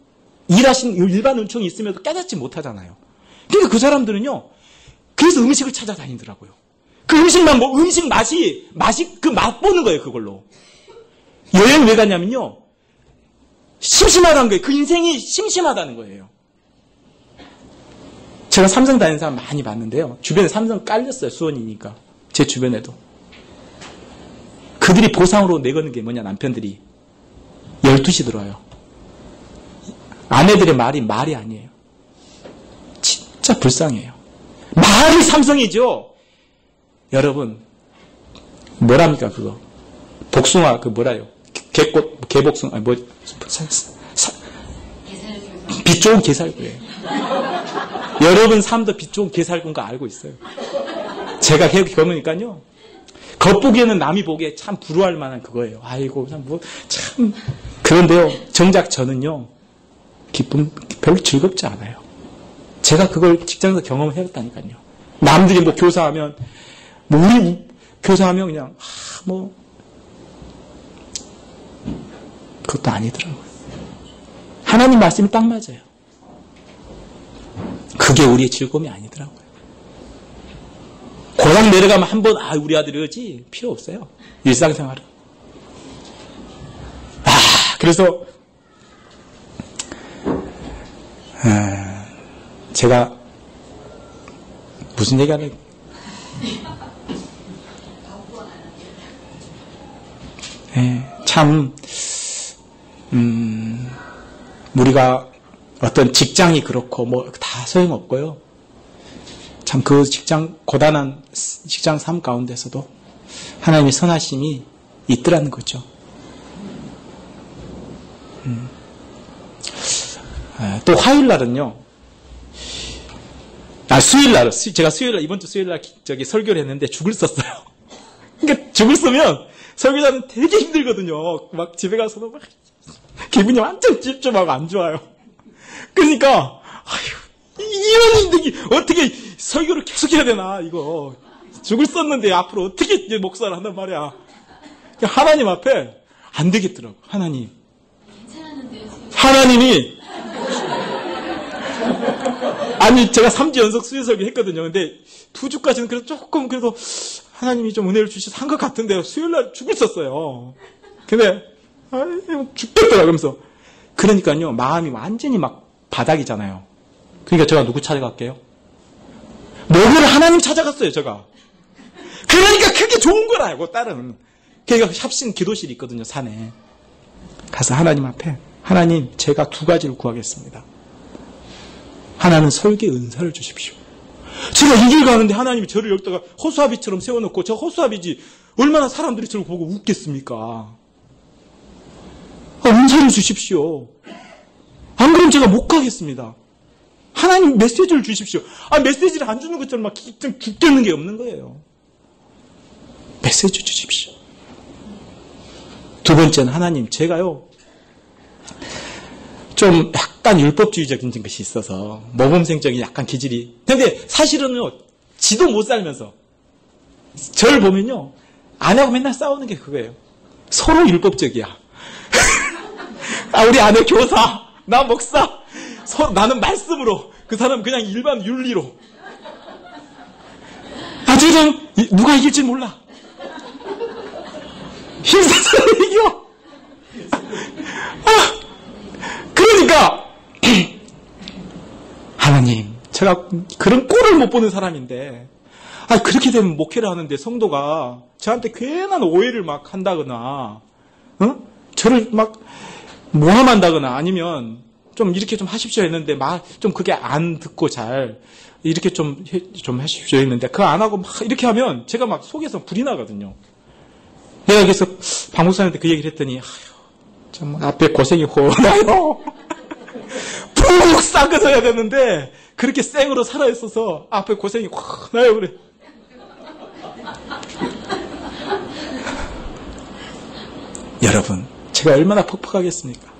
일하신 일반 은총이 있음에도 깨닫지 못하잖아요. 그러니까 그 사람들은요. 그래서 음식을 찾아다니더라고요. 그 음식만 음식 맛이 그 맛보는 거예요. 그걸로. 여행 왜 가냐면요. 심심하다는 거예요. 그 인생이 심심하다는 거예요. 제가 삼성 다니는 사람 많이 봤는데요. 주변에 삼성 깔렸어요. 수원이니까. 제 주변에도. 그들이 보상으로 내거는 게 뭐냐, 남편들이. 12시 들어와요. 아내들의 말이 아니에요. 진짜 불쌍해요. 말이 삼성이죠. 여러분, 뭐랍니까, 그거? 복숭아, 뭐라요? 개복숭아, 빛 좋은 게살구예요. 여러분 삶도 빛 좋은 게살구인 거 알고 있어요. 제가 겪으니까요. 겉보기에는 남이 보기에 참 부러워할 만한 그거예요. 아이고, 참. 그런데요, 정작 저는요, 별로 즐겁지 않아요. 제가 그걸 직장에서 경험해봤다니까요. 남들이 교사하면, 우리 교사하면 그냥, 그것도 아니더라고요. 하나님 말씀이 딱 맞아요. 그게 우리의 즐거움이 아니더라고요. 고향 내려가면 한 번, 우리 아들이 그러지? 필요 없어요. 일상생활은. 그래서, 제가, 무슨 얘기 하는, 참, 우리가 어떤 직장이 그렇고, 다 소용없고요. 참 그 고단한 직장 삶 가운데서도 하나님의 선하심이 있더라는 거죠. 또 화요일 날은요. 수요일 날, 제가 이번 주 수요일 날 설교를 했는데 죽을 썼어요. 그러니까 죽을 쓰면 설교자는 되게 힘들거든요. 막 집에 가서도 막 기분이 완전 찝찝하고 안 좋아요. 그러니까 이런 힘들기 어떻게 설교를 계속해야 되나 이거 죽을 썼는데 앞으로 어떻게 이제 목사를 한단 말이야. 하나님 앞에 안 되겠더라고. 하나님이 아니 제가 3주 연속 수요 설교 했거든요. 근데 2주까지는 그래도 조금 그래도 하나님이 좀 은혜를 주셔서 한 것 같은데요. 수요일날 죽을 썼어요. 근데 죽겠더라 그러면서 그러니까요 마음이 완전히 막 바닥이잖아요. 그러니까 제가 누구 찾아갈게요? 목요일 하나님 찾아갔어요 제가. 그러니까 그게 좋은 거라고 딸은. 그러니까 합신 기도실이 있거든요 산에. 가서 하나님 앞에 하나님 제가 2가지를 구하겠습니다. 하나는 설계 은사를 주십시오. 제가 이 길 가는데 하나님이 저를 여기다가 허수아비처럼 세워놓고 저 허수아비지 얼마나 사람들이 저를 보고 웃겠습니까? 은사를 주십시오. 안 그러면 제가 못 가겠습니다. 하나님 메시지를 주십시오. 메시지를 안 주는 것처럼 막 죽겠는 게 없는 거예요. 메시지 주십시오. 두 번째는 하나님, 제가요, 좀 약간 율법주의적인 것이 있어서 모범생적인 약간 기질이. 근데 사실은요, 지도 못 살면서 저를 보면요, 아내하고 맨날 싸우는 게 그거예요. 서로 율법적이야. 우리 아내 교사, 나 목사, 나는 말씀으로, 그 사람 그냥 일반 윤리로. 나중에는 누가 이길지 몰라. 힘써서 이겨. 그러니까 하나님, 제가 그런 꼴을 못 보는 사람인데, 그렇게 되면 목회를 하는데 성도가 저한테 괜한 오해를 막 한다거나, 저를 막 모함한다거나, 아니면 좀 이렇게 좀 하십시오 했는데 좀 그게 안 듣고 잘 이렇게 좀 하십시오 했는데 그거 안 하고 막 이렇게 하면 제가 막 속에서 불이 나거든요. 내가 그래서 박 목사님한테 그 얘기를 했더니, 참 앞에 고생이 호나요. 푹 싹어져야 되는데 그렇게 생으로 살아있어서 앞에 고생이 확 나요. 그래. 여러분, 제가 얼마나 퍽퍽하겠습니까?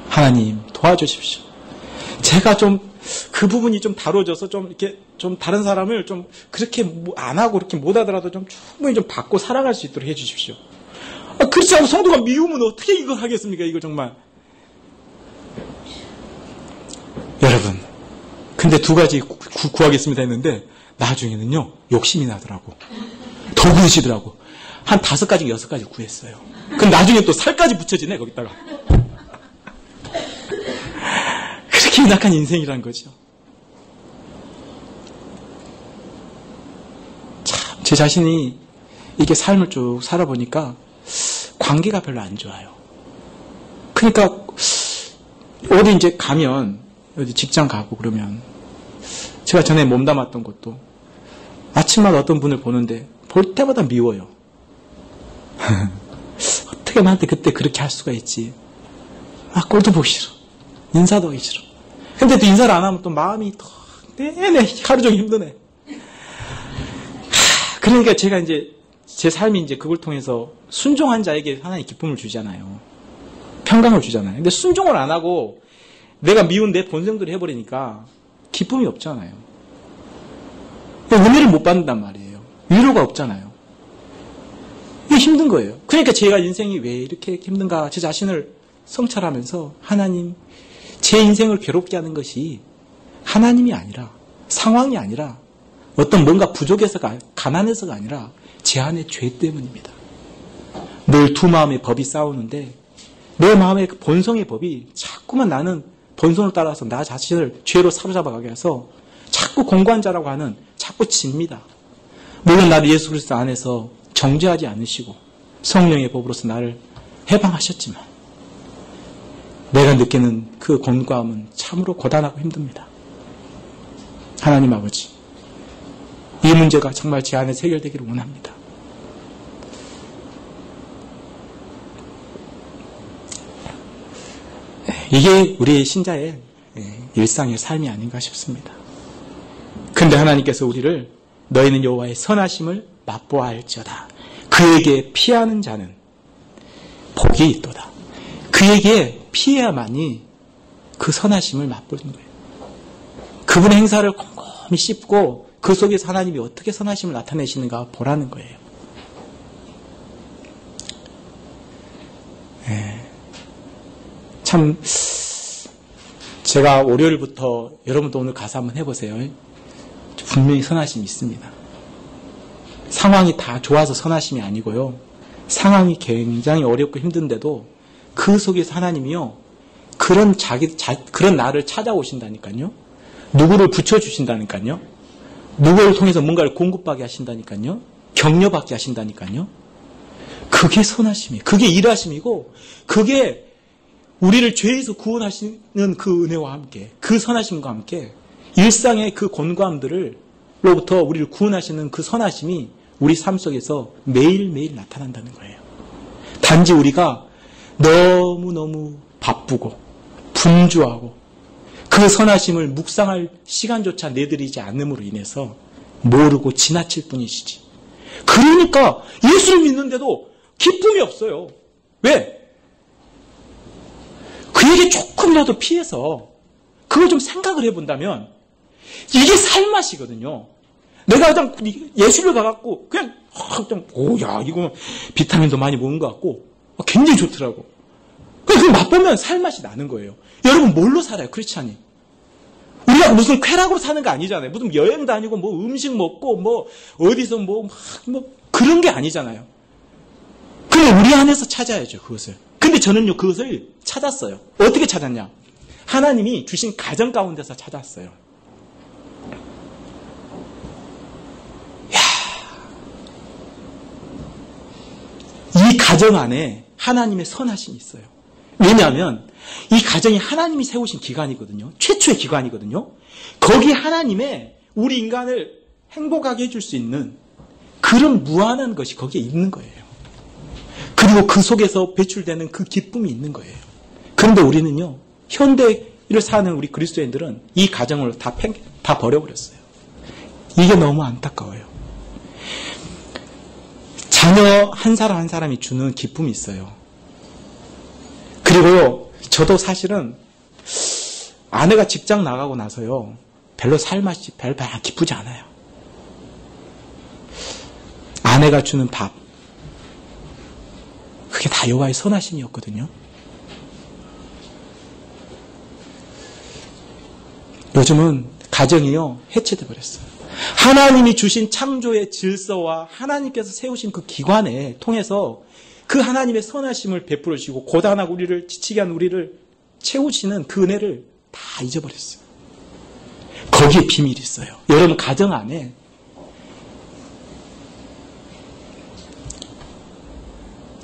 하나님 도와주십시오. 제가 좀 그 부분이 좀 다뤄져서 좀 이렇게 좀 다른 사람을 좀 그렇게 안 하고 이렇게 못 하더라도 좀 충분히 좀 받고 살아갈 수 있도록 해주십시오. 그렇지 않고 성도가 미우면 어떻게 이걸 하겠습니까? 이걸 정말. 여러분, 근데 두 가지 구하겠습니다 했는데 나중에는요 욕심이 나더라고. 더 구해지더라고. 한 5가지, 6가지 구했어요. 그럼 나중에 또 살까지 붙여지네 거기다가. 그렇게 연약한 인생이란 거죠. 참, 제 자신이 이게 삶을 쭉 살아보니까 관계가 별로 안 좋아요. 그러니까 어디 이제 가면, 어디 직장 가고 그러면, 제가 전에 몸담았던 것도 아침마다 어떤 분을 보는데 볼 때마다 미워요. 어떻게 나한테 그때 그렇게 할 수가 있지? 꼴도 보기 싫어. 인사도 하기 싫어. 근데 또 인사를 안 하면 또 마음이 또 내내 하루 종일 힘드네. 그러니까 제가 이제 제 삶이 이제 그걸 통해서 순종한 자에게 하나님 기쁨을 주잖아요. 평강을 주잖아요. 근데 순종을 안 하고 내가 미운 내 본성들을 해버리니까 기쁨이 없잖아요. 은혜를 못 받는단 말이에요. 위로가 없잖아요. 이게 힘든 거예요. 그러니까 제가 인생이 왜 이렇게 힘든가, 제 자신을 성찰하면서 하나님, 제 인생을 괴롭게 하는 것이 하나님이 아니라, 상황이 아니라, 어떤 뭔가 부족해서가, 가난해서가 아니라 제 안의 죄 때문입니다. 늘 두 마음의 법이 싸우는데 내 마음의 본성의 법이 자꾸만 나는 본성을 따라서 나 자신을 죄로 사로잡아가게 해서 자꾸 공고한 자라고 하는 자꾸 집니다. 물론 나를 예수 그리스도 안에서 정죄하지 않으시고 성령의 법으로서 나를 해방하셨지만 내가 느끼는 그 곤고함은 참으로 고단하고 힘듭니다. 하나님 아버지, 이 문제가 정말 제 안에 해결되기를 원합니다. 이게 우리 신자의 일상의 삶이 아닌가 싶습니다. 근데 하나님께서 우리를 너희는 여호와의 선하심을 맛보아할지어다. 그에게 피하는 자는 복이 있도다. 그에게 피해야만이 그 선하심을 맛보는 거예요. 그분의 행사를 꼼꼼히 씹고 그 속에서 하나님이 어떻게 선하심을 나타내시는가 보라는 거예요. 참 제가 월요일부터 여러분도 오늘 가서 한번 해보세요. 분명히 선하심이 있습니다. 상황이 다 좋아서 선하심이 아니고요. 상황이 굉장히 어렵고 힘든데도 그 속에서 하나님이요, 그런 나를 찾아오신다니까요. 누구를 붙여주신다니까요. 누구를 통해서 뭔가를 공급받게 하신다니까요. 격려받게 하신다니까요. 그게 선하심이에요. 그게 일하심이고, 그게 우리를 죄에서 구원하시는 그 은혜와 함께, 그 선하심과 함께 일상의 그 곤고함들로부터 우리를 구원하시는 그 선하심이 우리 삶 속에서 매일매일 나타난다는 거예요. 단지 우리가 너무너무 바쁘고 분주하고 그 선하심을 묵상할 시간조차 내드리지 않음으로 인해서 모르고 지나칠 뿐이시지. 그러니까 예수를 믿는데도 기쁨이 없어요. 왜? 그에게 조금이라도 피해서 그걸 좀 생각을 해본다면 이게 살맛이거든요. 내가 그냥 예술을 가갖고 그냥 야 이거 비타민도 많이 먹은 것 같고 굉장히 좋더라고. 그래서 맛보면 살맛이 나는 거예요. 여러분 뭘로 살아요, 크리스찬이? 우리가 무슨 쾌락으로 사는 거 아니잖아요. 무슨 여행 다니고 뭐 음식 먹고 뭐 어디서 뭐 그런 게 아니잖아요. 그럼 우리 안에서 찾아야죠, 그것을. 근데 저는요, 그것을 찾았어요. 어떻게 찾았냐? 하나님이 주신 가정 가운데서 찾았어요. 야, 이 가정 안에 하나님의 선하심이 있어요. 왜냐하면 이 가정이 하나님이 세우신 기관이거든요. 최초의 기관이거든요. 거기에 하나님의 우리 인간을 행복하게 해줄 수 있는 그런 무한한 것이 거기에 있는 거예요. 그리고 그 속에서 배출되는 그 기쁨이 있는 거예요. 그런데 우리는요, 현대를 사는 우리 그리스도인들은 이 가정을 다 버려버렸어요. 이게 너무 안타까워요. 자녀 한 사람 한 사람이 주는 기쁨이 있어요. 그리고 저도 사실은 아내가 직장 나가고 나서요, 별로 살맛이 별로 기쁘지 않아요. 아내가 주는 밥, 그게 다 여호와의 선하심이었거든요. 요즘은 가정이요, 해체돼 버렸어요. 하나님이 주신 창조의 질서와 하나님께서 세우신 그 기관에 통해서 그 하나님의 선하심을 베풀어 주시고 고단하고 우리를 지치게 한 우리를 채우시는 그 은혜를 다 잊어버렸어요. 거기에 비밀이 있어요. 여러분 가정 안에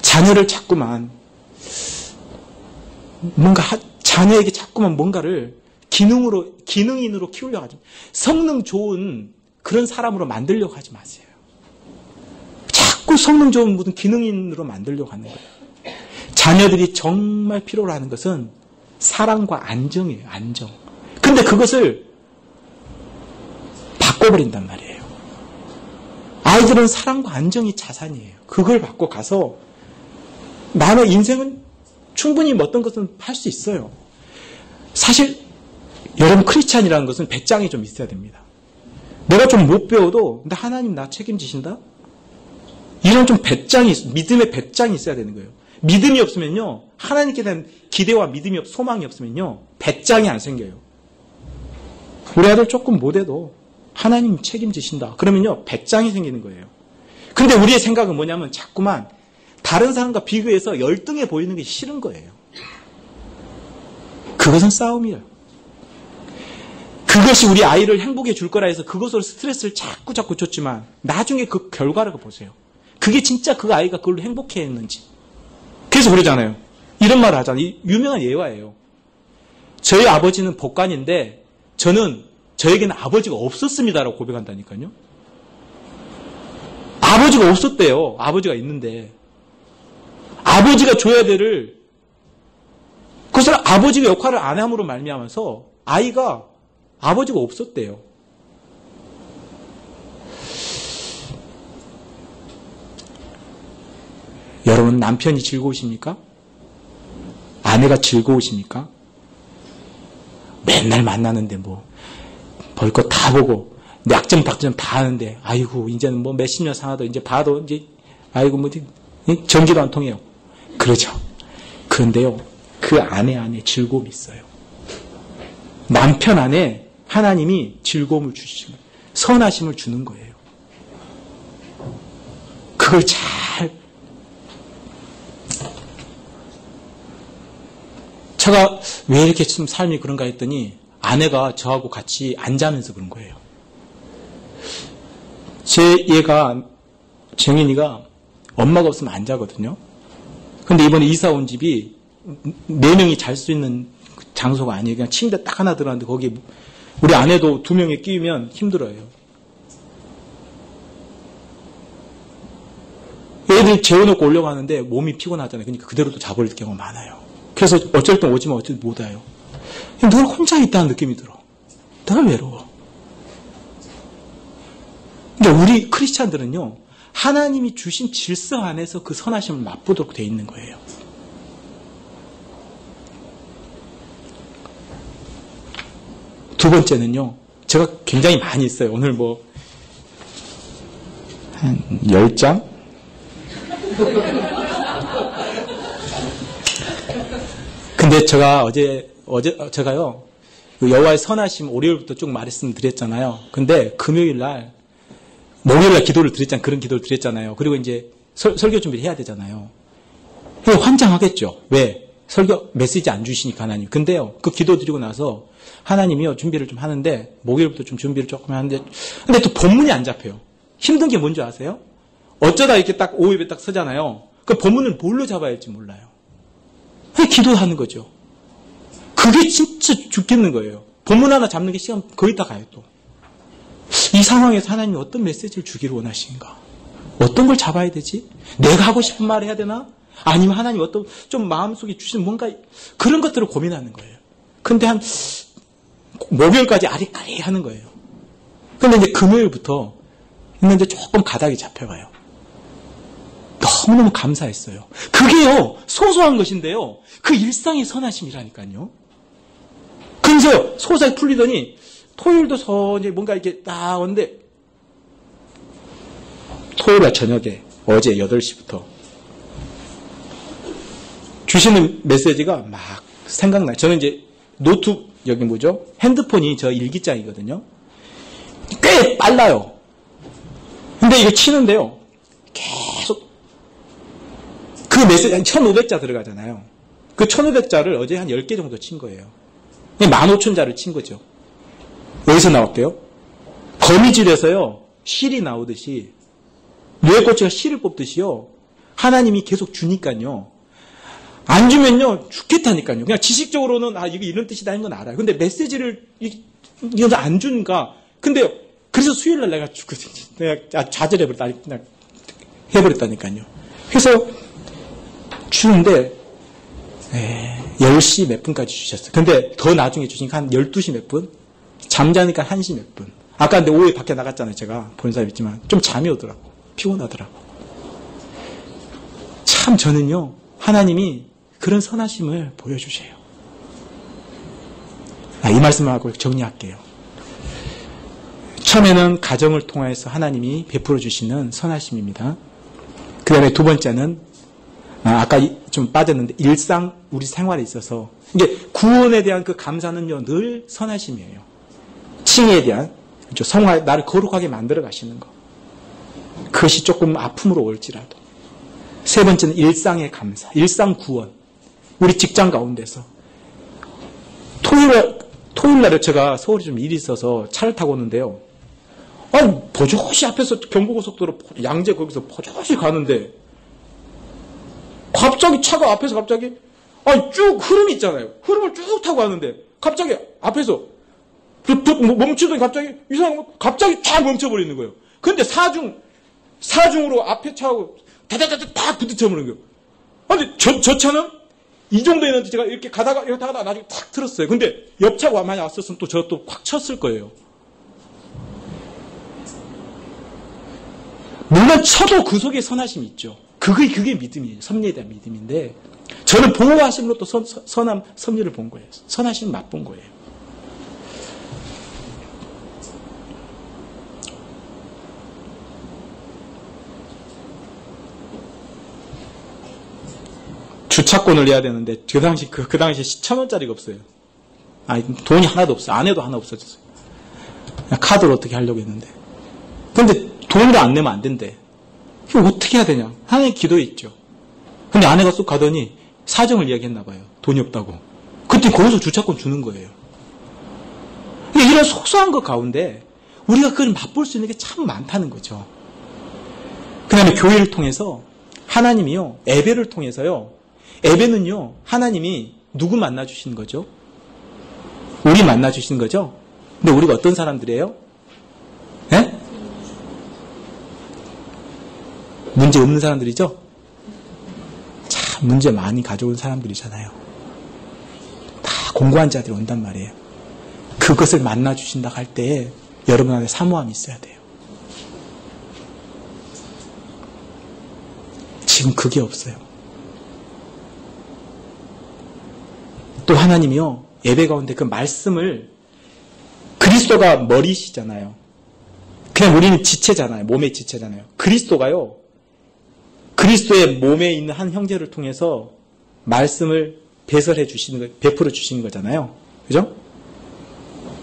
자녀를 자꾸만 자녀에게 자꾸만 뭔가를 기능인으로 키우려고 하지, 성능 좋은 그런 사람으로 만들려고 하지 마세요. 자꾸 성능 좋은 무슨 기능인으로 만들려고 하는 거예요. 자녀들이 정말 필요로 하는 것은 사랑과 안정이에요, 안정. 근데 그것을 바꿔버린단 말이에요. 아이들은 사랑과 안정이 자산이에요. 그걸 받고 가서 나는 인생은 충분히 어떤 것은 할 수 있어요. 사실 여러분 크리스찬이라는 것은 배짱이 좀 있어야 됩니다. 내가 좀 못 배워도 근데 하나님 나 책임지신다? 이런 좀 배짱이, 믿음의 배짱이 있어야 되는 거예요. 믿음이 없으면요, 하나님께 대한 기대와 믿음이 소망이 없으면요, 배짱이 안 생겨요. 우리 아들 조금 못해도 하나님 책임지신다. 그러면요, 배짱이 생기는 거예요. 근데 우리의 생각은 뭐냐면 자꾸만 다른 사람과 비교해서 열등해 보이는 게 싫은 거예요. 그것은 싸움이에요. 그것이 우리 아이를 행복해 줄 거라 해서 그것으로 스트레스를 자꾸 줬지만 나중에 그 결과를 보세요. 그게 진짜 그 아이가 그걸로 행복해 했는지. 그래서 그러잖아요. 이런 말을 하잖아요. 유명한 예화예요. 저희 아버지는 법관인데 저에게는 아버지가 없었습니다라고 고백한다니까요. 아버지가 없었대요. 아버지가 있는데. 아버지가 줘야 될을 그것을 아버지가 역할을 안 함으로 말미암아서 아이가 아버지가 없었대요. 여러분 남편이 즐거우십니까? 아내가 즐거우십니까? 맨날 만나는데 뭐 볼 것 다 보고 약점 박점 다 하는데 아이고 이제는 뭐 몇십 년 살아도 이제 봐도 이제 아이고 뭐 전기도 안 통해요. 그러죠. 그런데요, 그 아내 안에 즐거움이 있어요. 남편 안에 하나님이 즐거움을 주시는 거예요. 선하심을 주는 거예요. 그걸 제가 왜 이렇게 좀 삶이 그런가 했더니 아내가 저하고 같이 안 자면서 그런 거예요. 정인이가 엄마가 없으면 안 자거든요. 근데 이번에 이사 온 집이 4명이 잘 수 있는 장소가 아니에요. 그냥 침대 딱 하나 들어갔는데 거기 우리 아내도 2명이 끼면 힘들어요. 애들 재워놓고 올려가는데 몸이 피곤하잖아요. 그러니까 그대로 또 자버릴 경우가 많아요. 그래서 어쩔 땐 오지만 어쩔 땐 못 와요. 늘 혼자 있다는 느낌이 들어. 늘 외로워. 그러니까 우리 크리스찬들은요, 하나님이 주신 질서 안에서 그 선하심을 맛보도록 돼 있는 거예요. 두 번째는요, 제가 굉장히 많이 있어요. 오늘 한 10장? 근데 제가 제가요, 그 여호와의 선하심 월요일부터 쭉 말씀드렸잖아요. 근데 목요일 날 기도를 드렸잖아요. 그런 기도를 드렸잖아요. 그리고 이제 설교 준비를 해야 되잖아요. 환장하겠죠. 왜? 설교 메시지 안 주시니까 하나님. 근데요, 그 기도 드리고 나서 하나님이요, 준비를 좀 하는데, 목요일부터 좀 준비를 조금 하는데, 근데 또 본문이 안 잡혀요. 힘든 게 뭔지 아세요? 어쩌다 이렇게 딱 오후에 딱 서잖아요. 그 본문을 뭘로 잡아야 할지 몰라요. 그냥 기도하는 거죠. 그게 진짜 죽겠는 거예요. 본문 하나 잡는 게 시간 거의 다 가요, 또. 이 상황에서 하나님이 어떤 메시지를 주기를 원하시는가? 어떤 걸 잡아야 되지? 내가 하고 싶은 말을 해야 되나? 아니면 하나님 어떤 좀 마음속에 주시는 뭔가 그런 것들을 고민하는 거예요. 근데 한 목요일까지 아리까리 하는 거예요. 근데 이제 금요일부터 있는데 조금 가닥이 잡혀가요. 너무너무 감사했어요. 그게요, 소소한 것인데요, 그 일상의 선하심이라니까요. 그래서 소소하게 풀리더니 토요일도 이제 뭔가 이렇게 딱 오는데, 토요일날 저녁에 어제 8시부터 주시는 메시지가 막 생각나요. 저는 이제 여기 핸드폰이 저 일기장이거든요. 꽤 빨라요. 근데 이거 치는데요, 계속 그 메시지 1500자 들어가잖아요. 그 1500자를 어제 한 10개 정도 친 거예요. 15,000자를 친 거죠. 여기서 나올게요. 거미줄에서요, 실이 나오듯이, 뇌꼬치가 실을 뽑듯이요, 하나님이 계속 주니까요, 안 주면요, 죽겠다니까요. 그냥 지식적으로는, 이게 이런 뜻이다 하는 건 알아요. 근데 메시지를, 이거 안 주니까, 근데, 그래서 수요일날 내가 좌절해버렸다, 해버렸다니까요. 그래서, 주는데, 10시 몇 분까지 주셨어요. 근데 더 나중에 주시니까 한 12시 몇 분? 잠자니까 1시 몇 분. 아까 근데 오후에 밖에 나갔잖아요. 제가 본 사람 있지만 좀 잠이 오더라고. 피곤하더라고. 참 저는요, 하나님이 그런 선하심을 보여주세요. 이 말씀을 하고 정리할게요. 처음에는 가정을 통해서 하나님이 베풀어 주시는 선하심입니다. 그 다음에 두 번째는 아까 좀 빠졌는데 일상 우리 생활에 있어서 이게 구원에 대한 그 감사는요, 늘 선하심이에요. 칭의에 대한 성화, 나를 거룩하게 만들어 가시는 것. 그것이 조금 아픔으로 올지라도. 세 번째는 일상의 감사, 일상 구원. 우리 직장 가운데서 토요일 날에 제가 서울에 좀 일이 있어서 차를 타고 오는데요. 버젓이 앞에서 경부고속도로 양재 거기서 버젓이 가는데 갑자기 차가 앞에서 갑자기 쭉 흐름이 있잖아요. 흐름을 쭉 타고 가는데 갑자기 앞에서 멈추더니 갑자기 이상한 거 갑자기 쫙 멈춰버리는 거예요. 근데 사중으로 앞에 차하고 다다다다 딱 부딪혀버리는 거예요. 근데 저 차는 이 정도 있는데 제가 이렇게 가다가 나중에 탁 틀었어요. 근데 옆 차가 많이 왔었으면 또 저 또 콱 쳤을 거예요. 물론 쳐도 그 속에 선하심이 있죠. 그게 믿음이에요. 섭리에 대한 믿음인데, 저는 보호하심으로 또 섭리를 본 거예요. 선하심을 맛본 거예요. 주차권을 내야 되는데, 그 당시 1,000원짜리가 없어요. 돈이 하나도 없어요. 아내도 하나 없어졌어요. 카드로 어떻게 하려고 했는데. 근데 돈을 안 내면 안 된대. 어떻게 해야 되냐? 하나님 기도에 있죠. 근데 아내가 쑥 가더니 사정을 이야기했나 봐요. 돈이 없다고. 그때 거기서 주차권 주는 거예요. 이런 소소한 것 가운데 우리가 그걸 맛볼 수 있는 게 참 많다는 거죠. 그 다음에 교회를 통해서 하나님이요, 예배를 통해서요, 예배는요, 하나님이 누구 만나주시는 거죠? 우리 만나주시는 거죠? 근데 우리가 어떤 사람들이에요? 예? 문제 없는 사람들이죠? 참, 문제 많이 가져온 사람들이잖아요. 다 공고한 자들이 온단 말이에요. 그것을 만나주신다 할 때에 여러분 안에 사모함이 있어야 돼요. 지금 그게 없어요. 또 하나님이요, 예배 가운데 그 말씀을, 그리스도가 머리시잖아요. 그냥 우리는 지체잖아요. 몸의 지체잖아요. 그리스도가요, 그리스도의 몸에 있는 한 형제를 통해서 말씀을 배설해 주시는 거, 베풀어 주시는 거잖아요. 그죠?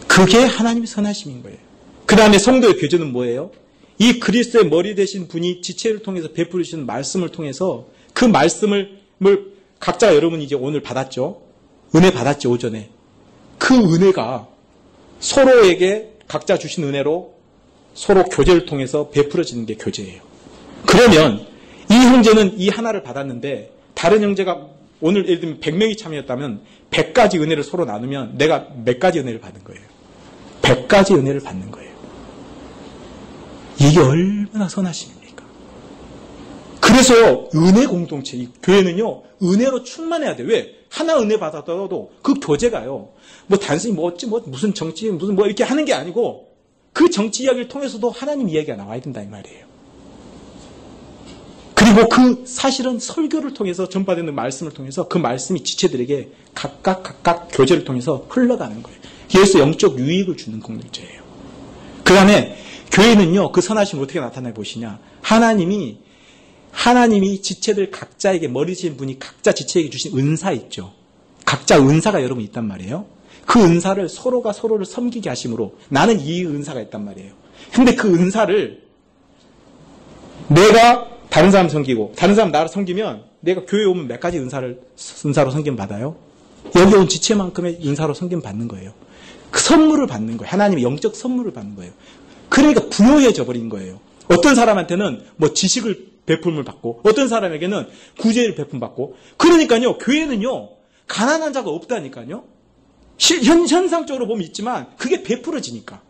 그게 하나님의 선하심인 거예요. 그 다음에 성도의 교제는 뭐예요? 이 그리스도의 머리 되신 분이 지체를 통해서 베풀어 주시는 말씀을 통해서 그 말씀을 각자 여러분이 이제 오늘 받았죠? 은혜 받았죠, 오전에. 그 은혜가 서로에게 각자 주신 은혜로 서로 교제를 통해서 베풀어지는 게 교제예요. 그러면 이 형제는 이 하나를 받았는데 다른 형제가 오늘 예를 들면 100명이 참여했다면 100가지 은혜를 서로 나누면 내가 몇 가지 은혜를 받는 거예요? 100가지 은혜를 받는 거예요. 이게 얼마나 선하심입니까? 그래서 은혜 공동체, 이 교회는요, 은혜로 충만해야 돼요. 왜? 하나 은혜 받았더라도 그 교제가요, 뭐 단순히 무슨 정치, 무슨 이렇게 하는 게 아니고 그 정치 이야기를 통해서도 하나님 이야기가 나와야 된다, 이 말이에요. 그리고 그 사실은 설교를 통해서 전파되는 말씀을 통해서 그 말씀이 지체들에게 각각 교제를 통해서 흘러가는 거예요. 그래서 영적 유익을 주는 공동체예요. 그 다음에 교회는요, 그 선하심을 어떻게 나타내 보시냐. 하나님이 지체들 각자에게 머리신 분이 각자 지체에게 주신 은사 있죠. 각자 은사가 여러분 있단 말이에요. 그 은사를 서로가 서로를 섬기게 하심으로 나는 이 은사가 있단 말이에요. 근데 그 은사를 내가 다른 사람 섬기고 다른 사람 나를 섬기면 내가 교회에 오면 몇 가지 은사로 섬김 받아요? 여기 온 지체만큼의 은사로 섬김 받는 거예요. 그 선물을 받는 거예요. 하나님의 영적 선물을 받는 거예요. 그러니까 부요해져 버린 거예요. 어떤 사람한테는 뭐 지식을 베품을 받고 어떤 사람에게는 구제를 베품 받고. 그러니까요, 교회는요, 가난한 자가 없다니까요. 현상적으로 보면 있지만 그게 베풀어지니까,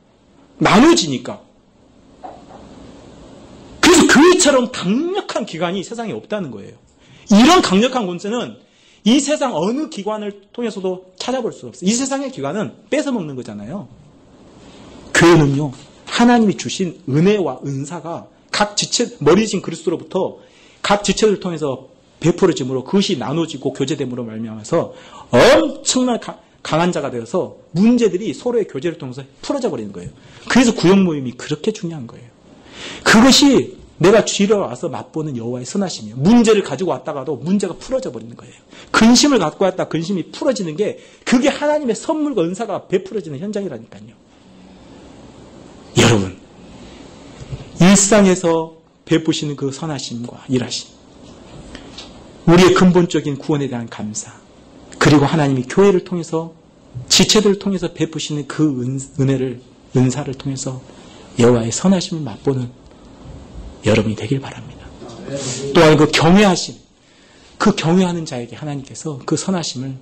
나눠지니까. 그래서 교회처럼 강력한 기관이 세상에 없다는 거예요. 이런 강력한 권세는 이 세상 어느 기관을 통해서도 찾아볼 수 없어요. 이 세상의 기관은 뺏어먹는 거잖아요. 교회는요, 하나님이 주신 은혜와 은사가 각 지체, 머리신 그리스도로부터 각 지체를 통해서 베풀어짐으로 그것이 나눠지고 교제됨으로 말미암아서 엄청난 강한 자가 되어서 문제들이 서로의 교제를 통해서 풀어져 버리는 거예요. 그래서 구역 모임이 그렇게 중요한 거예요. 그것이 내가 주일에 와서 맛보는 여호와의 선하심이에요. 문제를 가지고 왔다가도 문제가 풀어져 버리는 거예요. 근심을 갖고 왔다 근심이 풀어지는 게 그게 하나님의 선물과 은사가 베풀어지는 현장이라니까요. 여러분, 일상에서 베푸시는 그 선하심과 일하심, 우리의 근본적인 구원에 대한 감사, 그리고 하나님이 교회를 통해서 지체들을 통해서 베푸시는 그 은혜를, 은사를 통해서 여호와의 선하심을 맛보는 여러분이 되길 바랍니다. 또한 그 경외하심, 그 경외하는 자에게 하나님께서 그 선하심을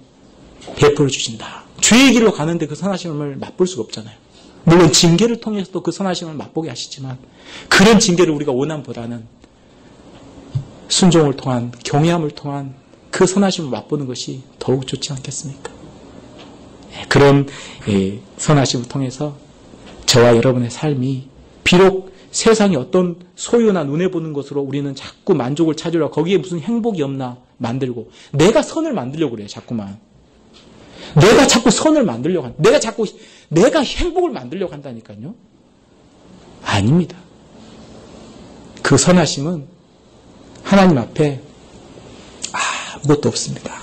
베풀어 주신다. 죄의 길로 가는데 그 선하심을 맛볼 수가 없잖아요. 물론 징계를 통해서도 그 선하심을 맛보게 하시지만 그런 징계를 우리가 원함보다는 순종을 통한, 경외함을 통한 그 선하심을 맛보는 것이 더욱 좋지 않겠습니까? 그런 선하심을 통해서 저와 여러분의 삶이 비록 세상이 어떤 소유나 눈에 보는 것으로 우리는 자꾸 만족을 찾으려 거기에 무슨 행복이 없나 만들고, 내가 선을 만들려고 그래요. 자꾸만 내가 자꾸 선을 만들려고 한다. 내가 행복을 만들려고 한다니까요. 아닙니다. 그 선하심은 하나님 앞에 아무것도 없습니다.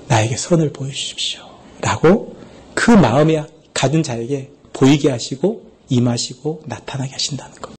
나에게 선을 보여주십시오 라고 그 마음에 가진 자에게 보이게 하시고 임하시고 나타나게 하신다는 것.